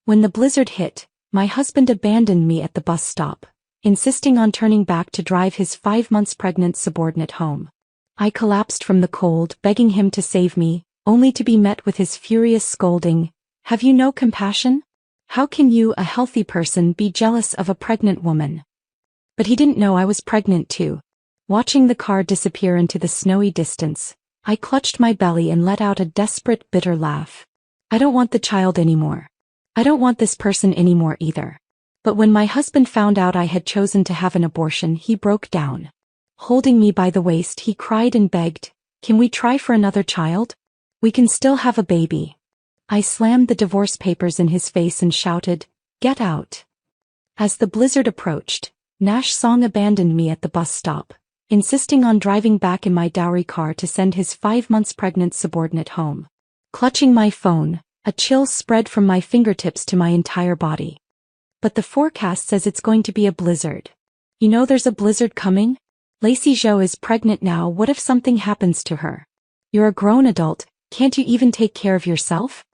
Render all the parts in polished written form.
When the blizzard hit, my husband abandoned me at the bus stop, insisting on turning back to drive his 5 months pregnant subordinate home. I collapsed from the cold, begging him to save me, only to be met with his furious scolding. "Have you no compassion? How can you, a healthy person, be jealous of a pregnant woman?" But he didn't know I was pregnant too. Watching the car disappear into the snowy distance, I clutched my belly and let out a desperate, bitter laugh. I don't want the child anymore. I don't want this person anymore either. But when my husband found out I had chosen to have an abortion, he broke down. Holding me by the waist, he cried and begged, "Can we try for another child? We can still have a baby." I slammed the divorce papers in his face and shouted, "Get out." As the blizzard approached, Nash Song abandoned me at the bus stop, insisting on driving back in my dowry car to send his 5 months pregnant subordinate home. Clutching my phone, a chill spread from my fingertips to my entire body. "But the forecast says it's going to be a blizzard. You know there's a blizzard coming? Lacey Zhou is pregnant now. What if something happens to her? You're a grown adult, can't you even take care of yourself?"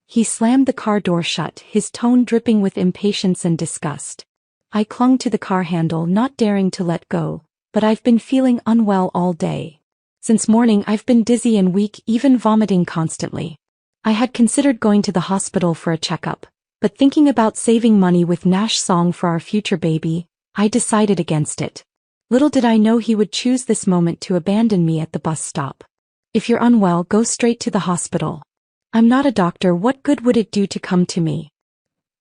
He slammed the car door shut, his tone dripping with impatience and disgust. I clung to the car handle, not daring to let go, but I've been feeling unwell all day. Since morning I've been dizzy and weak, even vomiting constantly. I had considered going to the hospital for a checkup, but thinking about saving money with Nash Song for our future baby, I decided against it. Little did I know he would choose this moment to abandon me at the bus stop. "If you're unwell, go straight to the hospital. I'm not a doctor, what good would it do to come to me?"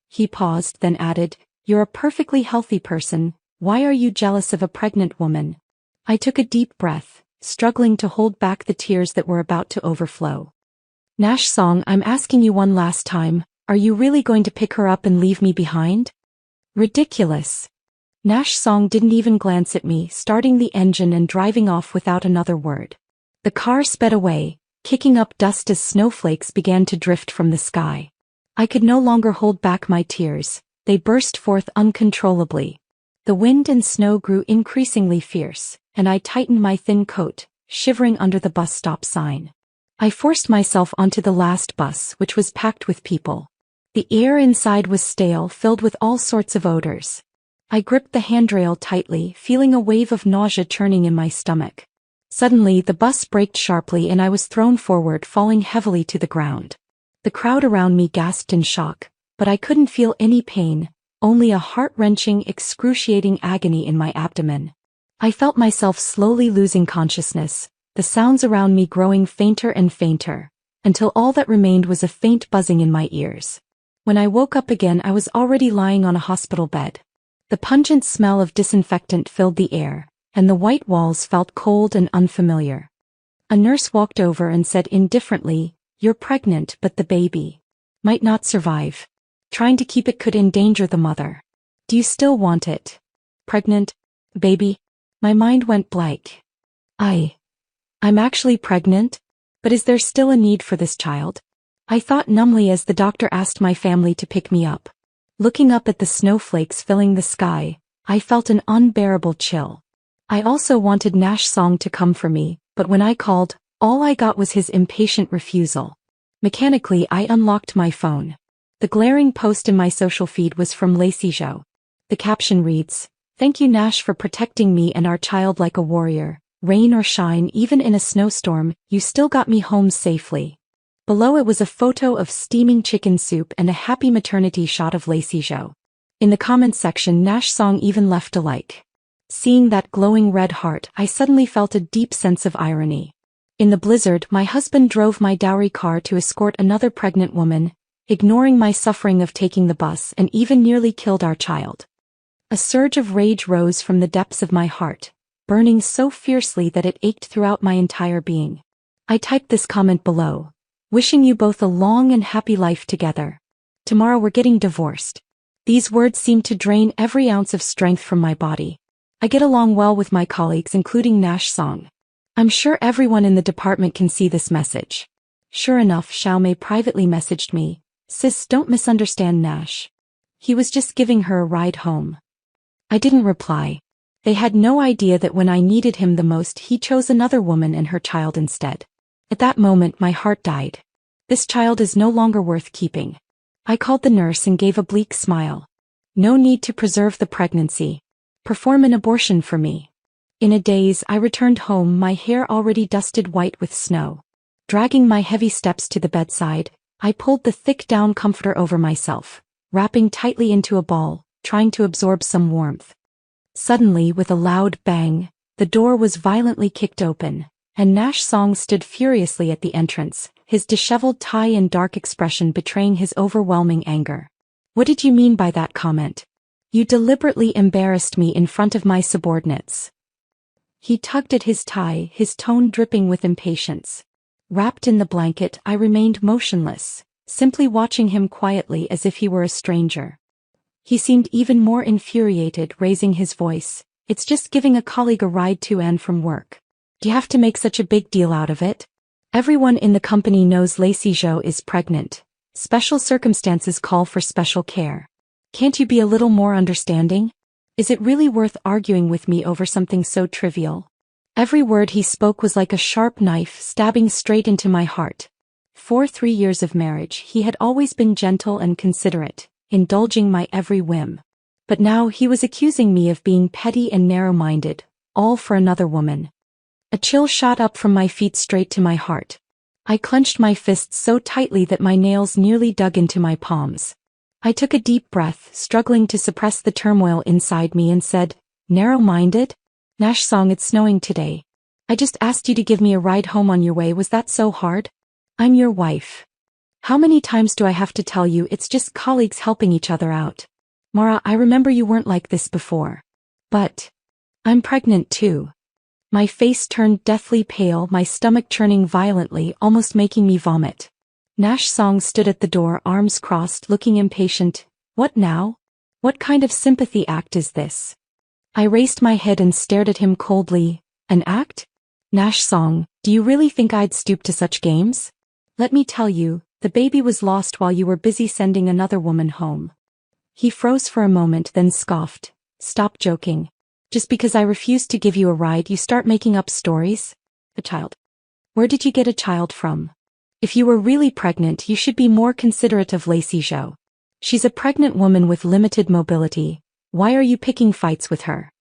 He paused, then added, "You're a perfectly healthy person, why are you jealous of a pregnant woman?" I took a deep breath, struggling to hold back the tears that were about to overflow. "Nash Song, I'm asking you one last time, are you really going to pick her up and leave me behind?" "Ridiculous." Nash Song didn't even glance at me, starting the engine and driving off without another word. The car sped away, kicking up dust as snowflakes began to drift from the sky. I could no longer hold back my tears, they burst forth uncontrollably. The wind and snow grew increasingly fierce, and I tightened my thin coat, shivering under the bus stop sign. I forced myself onto the last bus, which was packed with people. The air inside was stale, filled with all sorts of odors. I gripped the handrail tightly, feeling a wave of nausea churning in my stomach. Suddenly the bus braked sharply and I was thrown forward, falling heavily to the ground. The crowd around me gasped in shock, but I couldn't feel any pain, only a heart-wrenching, excruciating agony in my abdomen. I felt myself slowly losing consciousness, the sounds around me growing fainter and fainter, until all that remained was a faint buzzing in my ears. When I woke up again, I was already lying on a hospital bed. The pungent smell of disinfectant filled the air, and the white walls felt cold and unfamiliar. A nurse walked over and said indifferently, "You're pregnant, but the baby might not survive. Trying to keep it could endanger the mother. Do you still want it? Pregnant? Baby?" My mind went blank. I'm actually pregnant? But is there still a need for this child? I thought numbly as the doctor asked my family to pick me up. Looking up at the snowflakes filling the sky, I felt an unbearable chill. I also wanted Nash Song to come for me, but when I called, all I got was his impatient refusal. Mechanically, I unlocked my phone. The glaring post in my social feed was from Lacey Zhou. The caption reads, "Thank you Nash for protecting me and our child like a warrior. Rain or shine, even in a snowstorm, you still got me home safely." Below it was a photo of steaming chicken soup and a happy maternity shot of Lacey Zhou. In the comments section, Nash Song even left a like. Seeing that glowing red heart, I suddenly felt a deep sense of irony. In the blizzard, my husband drove my dowry car to escort another pregnant woman, ignoring my suffering of taking the bus, and even nearly killed our child. A surge of rage rose from the depths of my heart, burning so fiercely that it ached throughout my entire being. I typed this comment below. "Wishing you both a long and happy life together. Tomorrow we're getting divorced." These words seemed to drain every ounce of strength from my body. I get along well with my colleagues, including Nash Song. I'm sure everyone in the department can see this message. Sure enough, Xiaomei privately messaged me, "Sis, don't misunderstand Nash. He was just giving her a ride home." I didn't reply. They had no idea that when I needed him the most, he chose another woman and her child instead. At that moment, my heart died. This child is no longer worth keeping. I called the nurse and gave a bleak smile. No need to preserve the pregnancy. Perform an abortion for me. In a daze, I returned home, my hair already dusted white with snow. Dragging my heavy steps to the bedside, I pulled the thick down comforter over myself, wrapping tightly into a ball, trying to absorb some warmth. Suddenly, with a loud bang, the door was violently kicked open, and Nash Song stood furiously at the entrance, his disheveled tie and dark expression betraying his overwhelming anger. What did you mean by that comment? You deliberately embarrassed me in front of my subordinates. He tugged at his tie, his tone dripping with impatience. Wrapped in the blanket, I remained motionless, simply watching him quietly as if he were a stranger. He seemed even more infuriated, raising his voice. It's just giving a colleague a ride to and from work. Do you have to make such a big deal out of it? Everyone in the company knows Lacey Zhou is pregnant. Special circumstances call for special care. Can't you be a little more understanding? Is it really worth arguing with me over something so trivial? Every word he spoke was like a sharp knife stabbing straight into my heart. For 3 years of marriage, he had always been gentle and considerate, indulging my every whim. But now he was accusing me of being petty and narrow-minded, all for another woman. A chill shot up from my feet straight to my heart. I clenched my fists so tightly that my nails nearly dug into my palms. I took a deep breath, struggling to suppress the turmoil inside me, and said, narrow-minded? Nash Song, it's snowing today. I just asked you to give me a ride home on your way, was that so hard? I'm your wife. How many times do I have to tell you it's just colleagues helping each other out? Mara, I remember you weren't like this before. But I'm pregnant too. My face turned deathly pale, my stomach churning violently, almost making me vomit. Nash Song stood at the door, arms crossed, looking impatient. What now? What kind of sympathy act is this? I raised my head and stared at him coldly. An act? Nash Song, do you really think I'd stoop to such games? Let me tell you, the baby was lost while you were busy sending another woman home. He froze for a moment, then scoffed. Stop joking. Just because I refused to give you a ride, you start making up stories? A child? Where did you get a child from? If you were really pregnant, you should be more considerate of Lacey Zhou. She's a pregnant woman with limited mobility. Why are you picking fights with her?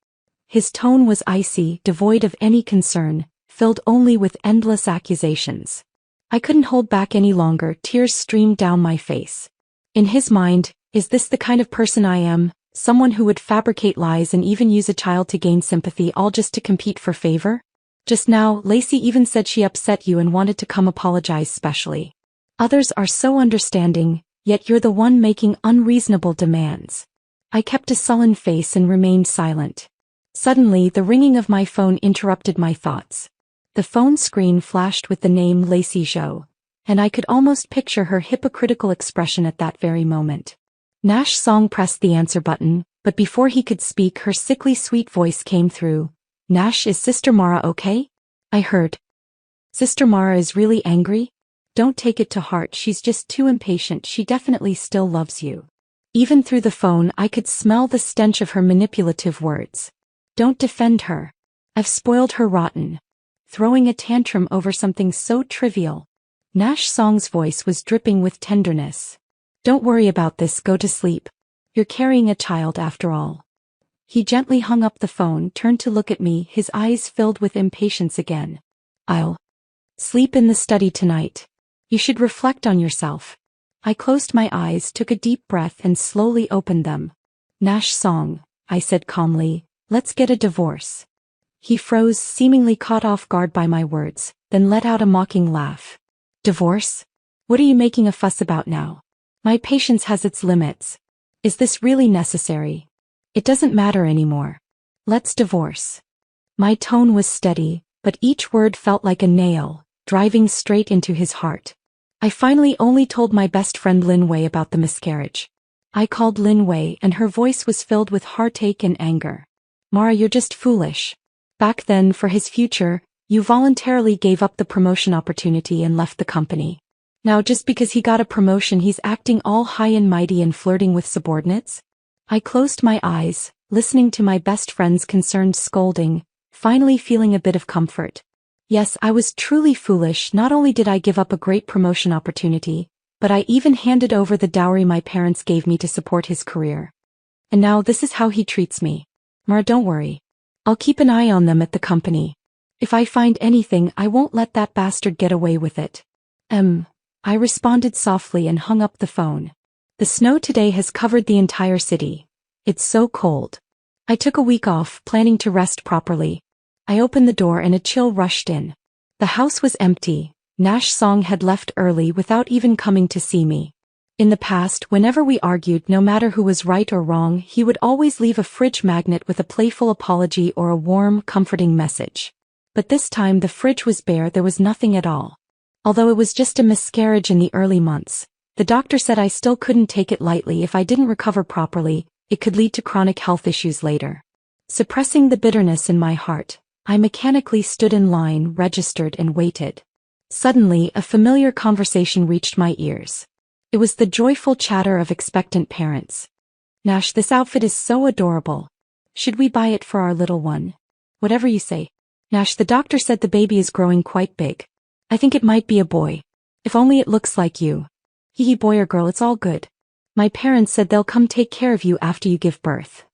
His tone was icy, devoid of any concern, filled only with endless accusations. I couldn't hold back any longer, tears streamed down my face. In his mind, is this the kind of person I am? Someone who would fabricate lies and even use a child to gain sympathy, all just to compete for favor? Just now, Lacey even said she upset you and wanted to come apologize specially. Others are so understanding, yet you're the one making unreasonable demands. I kept a sullen face and remained silent. Suddenly, the ringing of my phone interrupted my thoughts. The phone screen flashed with the name Lacey Zhou, and I could almost picture her hypocritical expression at that very moment. Nash Song pressed the answer button, but before he could speak, her sickly sweet voice came through. Nash, is Sister Mara okay? I heard. Sister Mara is really angry? Don't take it to heart, she's just too impatient, she definitely still loves you. Even through the phone, I could smell the stench of her manipulative words. Don't defend her. I've spoiled her rotten. Throwing a tantrum over something so trivial. Nash Song's voice was dripping with tenderness. Don't worry about this, go to sleep. You're carrying a child after all. He gently hung up the phone, turned to look at me, his eyes filled with impatience again. I'll sleep in the study tonight. You should reflect on yourself. I closed my eyes, took a deep breath and slowly opened them. Nash Song, I said calmly, let's get a divorce. He froze, seemingly caught off guard by my words, then let out a mocking laugh. Divorce? What are you making a fuss about now? My patience has its limits. Is this really necessary? It doesn't matter anymore. Let's divorce. My tone was steady, but each word felt like a nail, driving straight into his heart. I finally only told my best friend Lin Wei about the miscarriage. I called Lin Wei and her voice was filled with heartache and anger. Mara, you're just foolish. Back then, for his future, you voluntarily gave up the promotion opportunity and left the company. Now just because he got a promotion, he's acting all high and mighty and flirting with subordinates? I closed my eyes, listening to my best friend's concerned scolding, finally feeling a bit of comfort. Yes, I was truly foolish. Not only did I give up a great promotion opportunity, But I even handed over the dowry my parents gave me to support his career. And now this is how he treats me. Mara, don't worry. I'll keep an eye on them at the company. If I find anything, I won't let that bastard get away with it. I responded softly and hung up the phone. The snow today has covered the entire city. It's so cold. I took a week off, planning to rest properly. I opened the door and a chill rushed in. The house was empty. Nash Song had left early without even coming to see me. In the past, whenever we argued, no matter who was right or wrong, he would always leave a fridge magnet with a playful apology or a warm, comforting message. But this time the fridge was bare, there was nothing at all. Although it was just a miscarriage in the early months, the doctor said I still couldn't take it lightly. If I didn't recover properly, it could lead to chronic health issues later. Suppressing the bitterness in my heart, I mechanically stood in line, registered, and waited. Suddenly, a familiar conversation reached my ears. It was the joyful chatter of expectant parents. Nash, this outfit is so adorable. Should we buy it for our little one? Whatever you say. Nash, the doctor said the baby is growing quite big. I think it might be a boy. If only it looks like you. Hee, boy or girl, it's all good. My parents said they'll come take care of you after you give birth.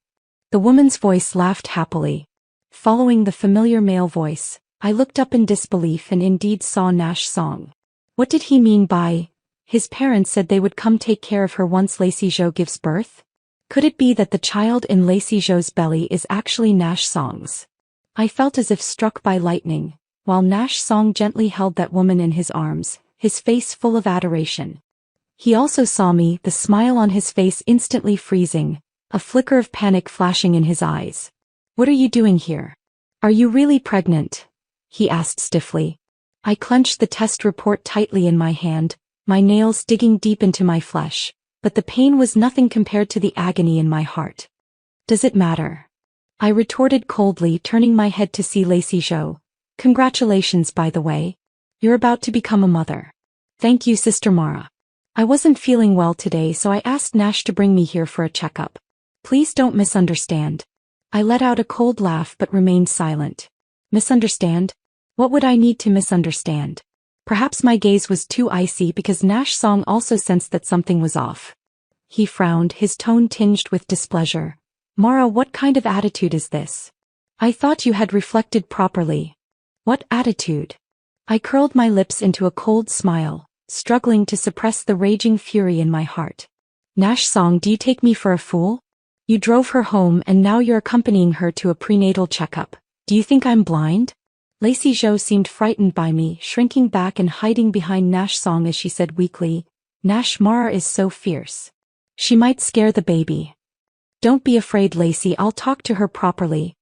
The woman's voice laughed happily. Following the familiar male voice, I looked up in disbelief and indeed saw Nash Song. What did he mean by, his parents said they would come take care of her once Lacey Zhou gives birth? Could it be that the child in Lacey Zhou's belly is actually Nash Song's? I felt as if struck by lightning, while Nash Song gently held that woman in his arms, his face full of adoration. He also saw me, the smile on his face instantly freezing, a flicker of panic flashing in his eyes. What are you doing here? Are you really pregnant? He asked stiffly. I clenched the test report tightly in my hand, my nails digging deep into my flesh, but the pain was nothing compared to the agony in my heart. Does it matter? I retorted coldly, turning my head to see Lacey Zhou. Congratulations, by the way. You're about to become a mother. Thank you, Sister Mara. I wasn't feeling well today, so I asked Nash to bring me here for a checkup. Please don't misunderstand. I let out a cold laugh but remained silent. Misunderstand? What would I need to misunderstand? Perhaps my gaze was too icy because Nash Song also sensed that something was off. He frowned, his tone tinged with displeasure. Mara, what kind of attitude is this? I thought you had reflected properly. What attitude? I curled my lips into a cold smile, struggling to suppress the raging fury in my heart. Nash Song, do you take me for a fool? You drove her home and now you're accompanying her to a prenatal checkup. Do you think I'm blind? Lacey Zhou seemed frightened by me, shrinking back and hiding behind Nash Song as she said weakly, Nash, Mara is so fierce. She might scare the baby. Don't be afraid, Lacey, I'll talk to her properly.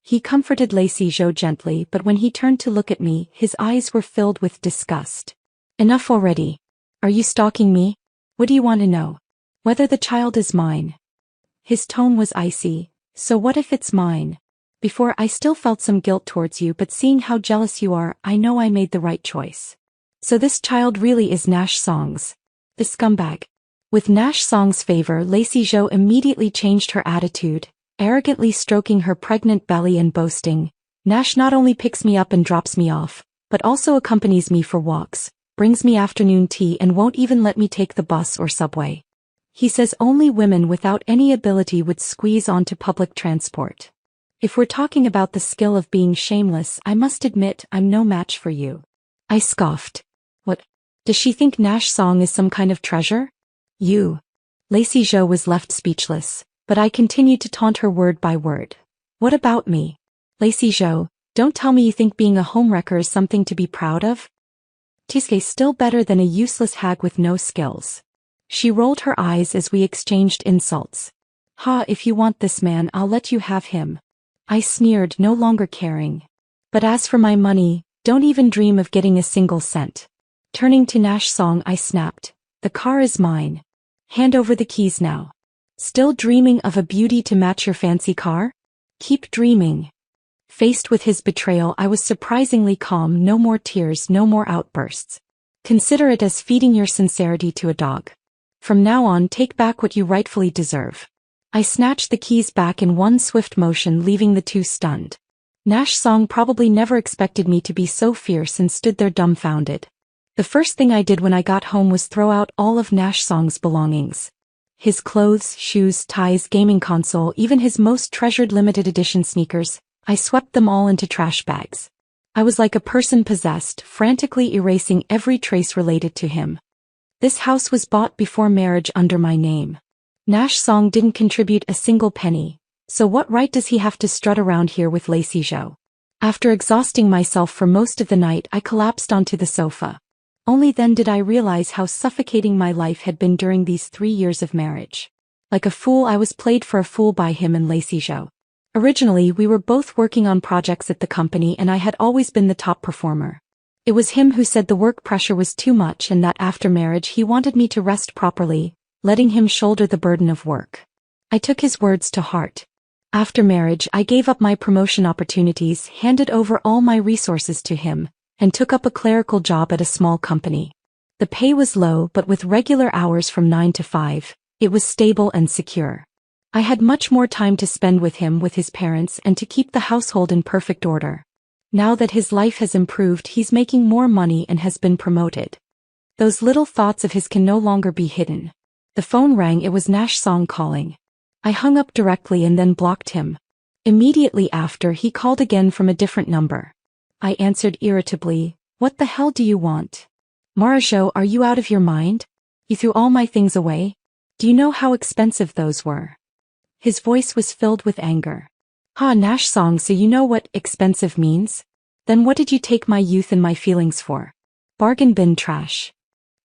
He comforted Lacey Zhou gently, but when he turned to look at me, his eyes were filled with disgust. Enough already. Are you stalking me? What do you want to know? Whether the child is mine. His tone was icy. So what if it's mine? Before, I still felt some guilt towards you, but seeing how jealous you are, I know I made the right choice. So this child really is Nash Song's. The scumbag. With Nash Song's favor, Lacey Zhou immediately changed her attitude, arrogantly stroking her pregnant belly and boasting, Nash not only picks me up and drops me off, but also accompanies me for walks, brings me afternoon tea and won't even let me take the bus or subway. He says only women without any ability would squeeze onto public transport. If we're talking about the skill of being shameless, I must admit I'm no match for you. I scoffed. What? Does she think Nash Song is some kind of treasure? You. Lacey Zhou was left speechless, but I continued to taunt her word by word. What about me? Lacey Zhou, don't tell me you think being a homewrecker is something to be proud of? Tiske, still better than a useless hag with no skills. She rolled her eyes as we exchanged insults. Ha, if you want this man, I'll let you have him. I sneered, no longer caring. But as for my money, don't even dream of getting a single cent. Turning to Nash Song, I snapped. The car is mine. Hand over the keys now. Still dreaming of a beauty to match your fancy car? Keep dreaming. Faced with his betrayal, I was surprisingly calm. No more tears, no more outbursts. Consider it as feeding your sincerity to a dog. From now on, take back what you rightfully deserve. I snatched the keys back in one swift motion, leaving the two stunned. Nash Song probably never expected me to be so fierce and stood there dumbfounded. The first thing I did when I got home was throw out all of Nash Song's belongings. His clothes, shoes, ties, gaming console, even his most treasured limited edition sneakers, I swept them all into trash bags. I was like a person possessed, frantically erasing every trace related to him. This house was bought before marriage under my name. Nash Song didn't contribute a single penny, so what right does he have to strut around here with Lacey Zhou? After exhausting myself for most of the night, I collapsed onto the sofa. Only then did I realize how suffocating my life had been during these 3 years of marriage. Like a fool, I was played for a fool by him and Lacey Zhou. Originally, we were both working on projects at the company and I had always been the top performer. It was him who said the work pressure was too much and that after marriage he wanted me to rest properly, letting him shoulder the burden of work. I took his words to heart. After marriage, I gave up my promotion opportunities, handed over all my resources to him, and took up a clerical job at a small company. The pay was low, but with regular hours from 9 to 5, it was stable and secure. I had much more time to spend with him, with his parents, and to keep the household in perfect order. Now that his life has improved, he's making more money and has been promoted. Those little thoughts of his can no longer be hidden. The phone rang. It was Nash Song calling. I hung up directly and then blocked him. Immediately after, he called again from a different number. I answered irritably, "What the hell do you want? Zhou, are you out of your mind? You threw all my things away? Do you know how expensive those were?" His voice was filled with anger. Nash Song, so you know what expensive means? Then what did you take my youth and my feelings for? Bargain bin trash.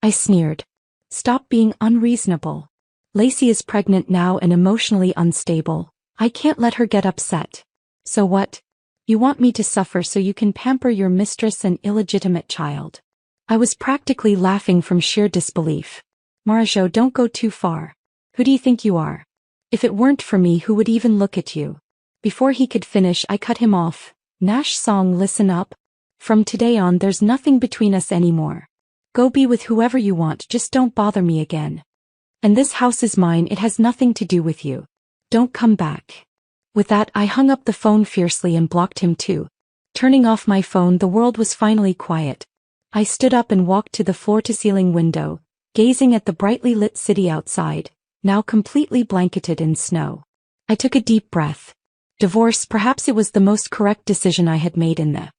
I sneered. Stop being unreasonable. Lacey is pregnant now and emotionally unstable. I can't let her get upset. So what? You want me to suffer so you can pamper your mistress and illegitimate child. I was practically laughing from sheer disbelief. Zhou, don't go too far. Who do you think you are? If it weren't for me, who would even look at you? Before he could finish, I cut him off. Nash Song, listen up. From today on, there's nothing between us anymore. Go be with whoever you want, just don't bother me again. And this house is mine, it has nothing to do with you. Don't come back. With that, I hung up the phone fiercely and blocked him too. Turning off my phone, the world was finally quiet. I stood up and walked to the floor-to-ceiling window, gazing at the brightly lit city outside, now completely blanketed in snow. I took a deep breath. Divorce, perhaps it was the most correct decision I had made in the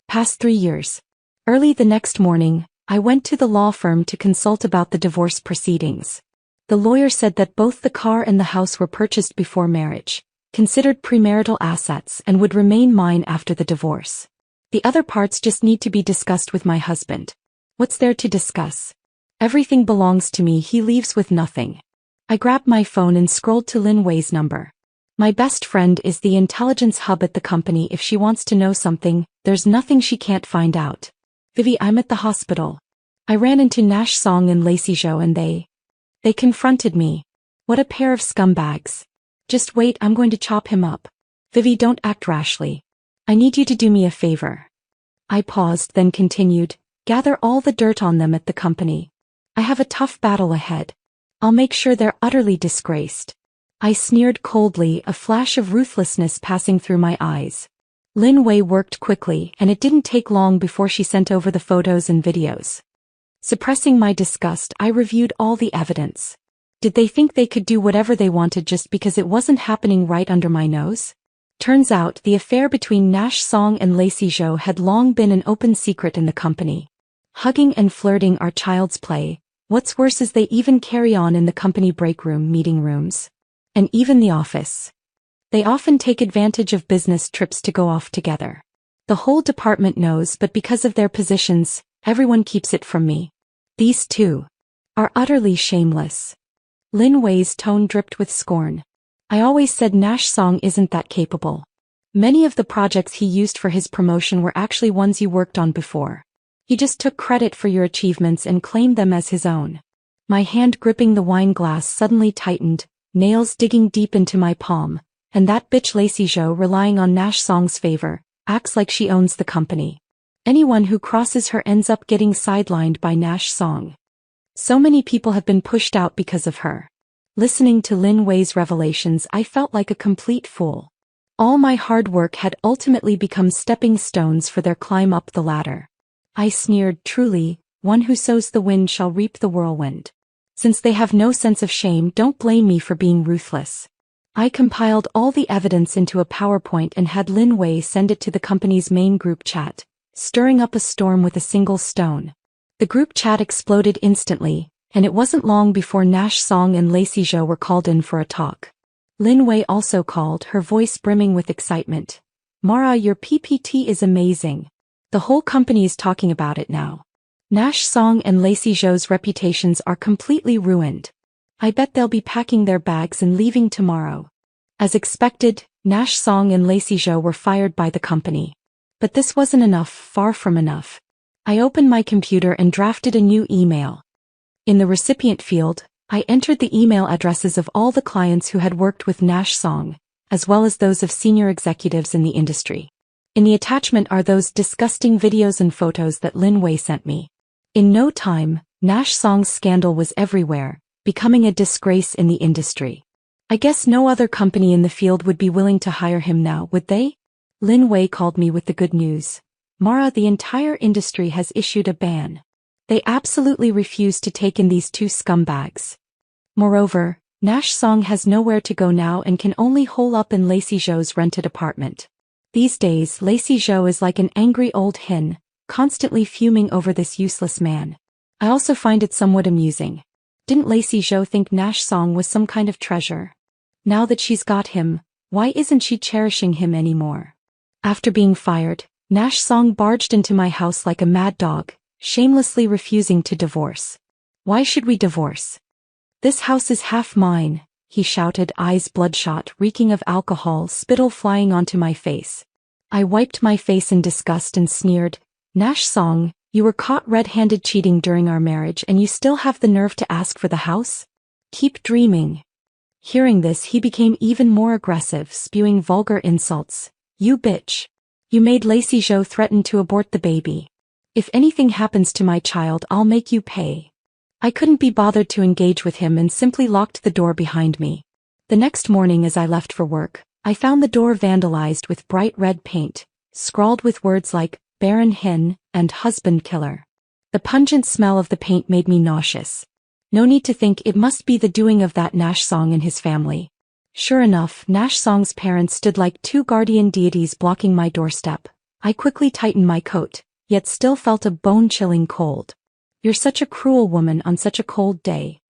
past 3 years. Early the next morning, I went to the law firm to consult about the divorce proceedings. The lawyer said that both the car and the house were purchased before marriage, considered premarital assets, and would remain mine after the divorce. The other parts just need to be discussed with my husband. What's there to discuss? Everything belongs to me, he leaves with nothing. I grabbed my phone and scrolled to Lin Wei's number. My best friend is the intelligence hub at the company. If she wants to know something, there's nothing she can't find out. Vivi, I'm at the hospital. I ran into Nash Song and Lacey Zhou and they confronted me. What a pair of scumbags. Just wait, I'm going to chop him up. Vivi, don't act rashly. I need you to do me a favor. I paused, then continued, gather all the dirt on them at the company. I have a tough battle ahead. I'll make sure they're utterly disgraced. I sneered coldly, a flash of ruthlessness passing through my eyes. Lin Wei worked quickly, and it didn't take long before she sent over the photos and videos. Suppressing my disgust, I reviewed all the evidence. Did they think they could do whatever they wanted just because it wasn't happening right under my nose? Turns out, the affair between Nash Song and Lacey Zhou had long been an open secret in the company. Hugging and flirting are child's play. What's worse is they even carry on in the company break room, meeting rooms, and even the office. They often take advantage of business trips to go off together. The whole department knows, but because of their positions, everyone keeps it from me. These two are utterly shameless. Lin Wei's tone dripped with scorn. I always said Nash Song isn't that capable. Many of the projects he used for his promotion were actually ones you worked on before. He just took credit for your achievements and claimed them as his own. My hand gripping the wine glass suddenly tightened, nails digging deep into my palm, and that bitch Lacey Zhou, relying on Nash Song's favor, acts like she owns the company. Anyone who crosses her ends up getting sidelined by Nash Song. So many people have been pushed out because of her. Listening to Lin Wei's revelations, I felt like a complete fool. All my hard work had ultimately become stepping stones for their climb up the ladder. I sneered, truly, one who sows the wind shall reap the whirlwind. Since they have no sense of shame, don't blame me for being ruthless. I compiled all the evidence into a PowerPoint and had Lin Wei send it to the company's main group chat, stirring up a storm with a single stone. The group chat exploded instantly, and it wasn't long before Nash Song and Lacey Zhou were called in for a talk. Lin Wei also called, her voice brimming with excitement. Mara, your PPT is amazing. The whole company is talking about it now. Nash Song and Lacey Zhou's reputations are completely ruined. I bet they'll be packing their bags and leaving tomorrow. As expected, Nash Song and Lacey Zhou were fired by the company. But this wasn't enough, far from enough. I opened my computer and drafted a new email. In the recipient field, I entered the email addresses of all the clients who had worked with Nash Song, as well as those of senior executives in the industry. In the attachment are those disgusting videos and photos that Lin Wei sent me. In no time, Nash Song's scandal was everywhere, becoming a disgrace in the industry. I guess no other company in the field would be willing to hire him now, would they? Lin Wei called me with the good news. Mara, the entire industry has issued a ban. They absolutely refuse to take in these two scumbags. Moreover, Nash Song has nowhere to go now and can only hole up in Lacey Zhou's rented apartment. These days, Lacey Zhou is like an angry old hen, constantly fuming over this useless man. I also find it somewhat amusing. Didn't Lacey Zhou think Nash Song was some kind of treasure? Now that she's got him, why isn't she cherishing him anymore? After being fired, Nash Song barged into my house like a mad dog, shamelessly refusing to divorce. Why should we divorce? This house is half mine, he shouted, eyes bloodshot, reeking of alcohol, spittle flying onto my face. I wiped my face in disgust and sneered, Nash Song, you were caught red-handed cheating during our marriage and you still have the nerve to ask for the house? Keep dreaming. Hearing this, he became even more aggressive, spewing vulgar insults. You bitch. You made Lacey Zhou threaten to abort the baby. If anything happens to my child, I'll make you pay. I couldn't be bothered to engage with him and simply locked the door behind me. The next morning as I left for work, I found the door vandalized with bright red paint, scrawled with words like, barren hen, and husband killer. The pungent smell of the paint made me nauseous. No need to think, it must be the doing of that Nash Song and his family. Sure enough, Nash Song's parents stood like two guardian deities blocking my doorstep. I quickly tightened my coat, yet still felt a bone-chilling cold. You're such a cruel woman on such a cold day.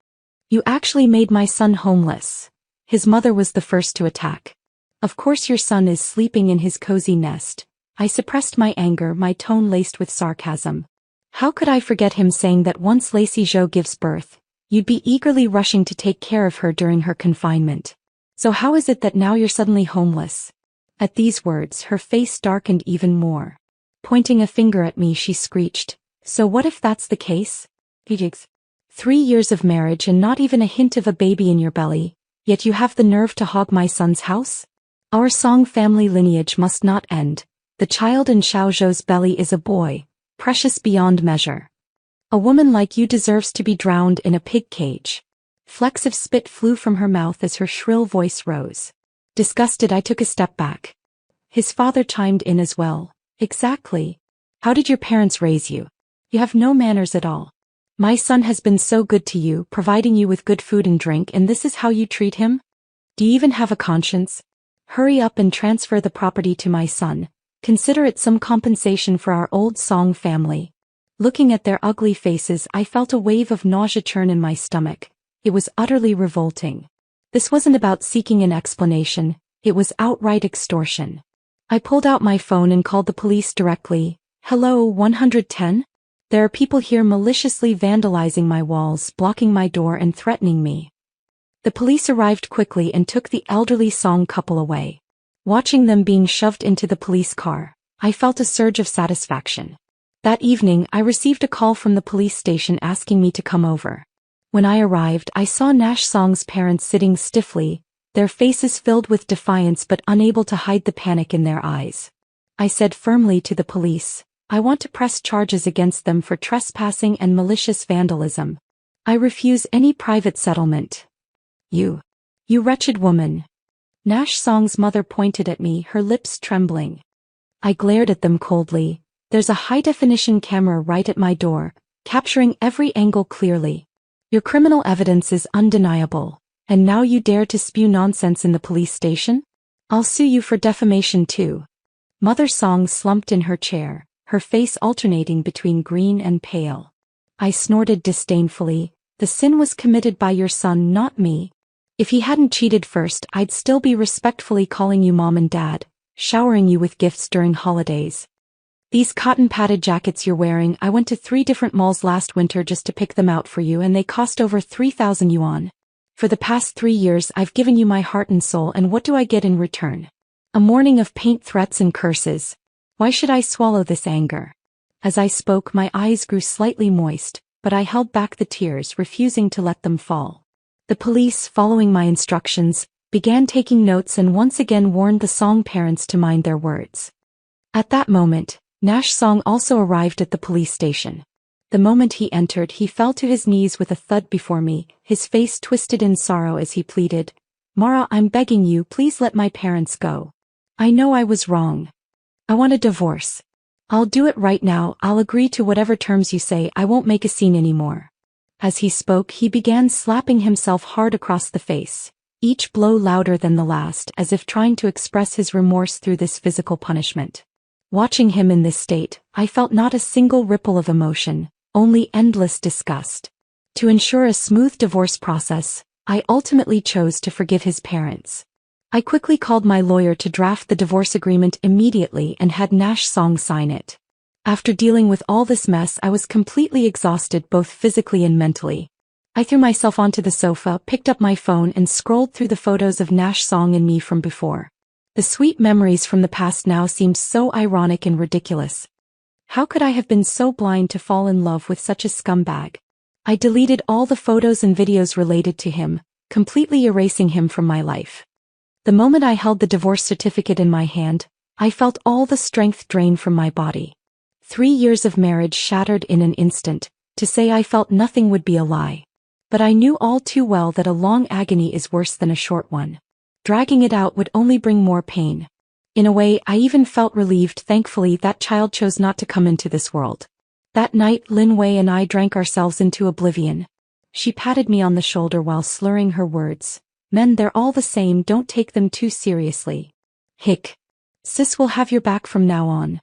You actually made my son homeless. His mother was the first to attack. Of course your son is sleeping in his cozy nest. I suppressed my anger, my tone laced with sarcasm. How could I forget him saying that once Lacey Zhou gives birth, you'd be eagerly rushing to take care of her during her confinement. So how is it that now you're suddenly homeless? At these words, her face darkened even more. Pointing a finger at me, she screeched, so what if that's the case? 3 years of marriage and not even a hint of a baby in your belly, yet you have the nerve to hog my son's house? Our Song family lineage must not end. The child in Xiao Zhou's belly is a boy, precious beyond measure. A woman like you deserves to be drowned in a pig cage. Flecks of spit flew from her mouth as her shrill voice rose. Disgusted, I took a step back. His father chimed in as well. Exactly. How did your parents raise you? You have no manners at all. My son has been so good to you, providing you with good food and drink, and this is how you treat him? Do you even have a conscience? Hurry up and transfer the property to my son. Consider it some compensation for our old Song family. Looking at their ugly faces, I felt a wave of nausea churn in my stomach. It was utterly revolting. This wasn't about seeking an explanation, it was outright extortion. I pulled out my phone and called the police directly. Hello, 110? There are people here maliciously vandalizing my walls, blocking my door and threatening me. The police arrived quickly and took the elderly Song couple away. Watching them being shoved into the police car, I felt a surge of satisfaction. That evening, I received a call from the police station asking me to come over. When I arrived, I saw Nash Song's parents sitting stiffly, their faces filled with defiance but unable to hide the panic in their eyes. I said firmly to the police, I want to press charges against them for trespassing and malicious vandalism. I refuse any private settlement. You wretched woman. Nash Song's mother pointed at me, her lips trembling. I glared at them coldly. There's a high-definition camera right at my door. capturing every angle clearly. Your criminal evidence is undeniable, and now you dare to spew nonsense in the police station? I'll sue you for defamation too. Mother Song slumped in her chair, her face alternating between green and pale. I snorted disdainfully. The sin was committed by your son, not me. If he hadn't cheated first, I'd still be respectfully calling you mom and dad, showering you with gifts during holidays. These cotton-padded jackets you're wearing, I went to 3 different malls last winter just to pick them out for you, and they cost over 3,000 yuan. For the past 3 years I've given you my heart and soul, and what do I get in return? A morning of paint threats and curses. Why should I swallow this anger? As I spoke, my eyes grew slightly moist, but I held back the tears, refusing to let them fall. The police, following my instructions, began taking notes and once again warned the Song parents to mind their words. At that moment, Nash Song also arrived at the police station. The moment he entered, he fell to his knees with a thud before me, his face twisted in sorrow as he pleaded, "Mara, I'm begging you, please let my parents go. I know I was wrong. I want a divorce. I'll do it right now, I'll agree to whatever terms you say, I won't make a scene anymore." As he spoke, he began slapping himself hard across the face, each blow louder than the last, as if trying to express his remorse through this physical punishment. Watching him in this state, I felt not a single ripple of emotion, only endless disgust. To ensure a smooth divorce process, I ultimately chose to forgive his parents. I quickly called my lawyer to draft the divorce agreement immediately and had Nash Song sign it. After dealing with all this mess, I was completely exhausted both physically and mentally. I threw myself onto the sofa, picked up my phone and scrolled through the photos of Nash Song and me from before. The sweet memories from the past now seemed so ironic and ridiculous. How could I have been so blind to fall in love with such a scumbag? I deleted all the photos and videos related to him, completely erasing him from my life. The moment I held the divorce certificate in my hand, I felt all the strength drain from my body. 3 years of marriage shattered in an instant. To say I felt nothing would be a lie. But I knew all too well that a long agony is worse than a short one. Dragging it out would only bring more pain. In a way, I even felt relieved. Thankfully, that child chose not to come into this world. That night, Lin Wei and I drank ourselves into oblivion. She patted me on the shoulder while slurring her words. "Men, they're all the same, don't take them too seriously. Hick. Sis will have your back from now on."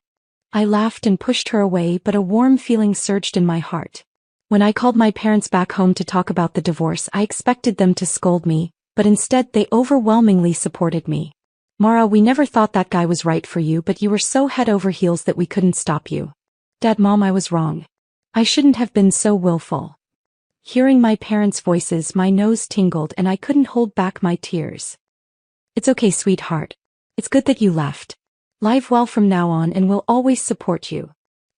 I laughed and pushed her away, but a warm feeling surged in my heart. When I called my parents back home to talk about the divorce, I expected them to scold me, but instead they overwhelmingly supported me. "Mara, we never thought that guy was right for you, but you were so head over heels that we couldn't stop you." "Dad, Mom, I was wrong. I shouldn't have been so willful." Hearing my parents' voices, my nose tingled and I couldn't hold back my tears. "It's okay, sweetheart. It's good that you left. Live well from now on and we'll always support you."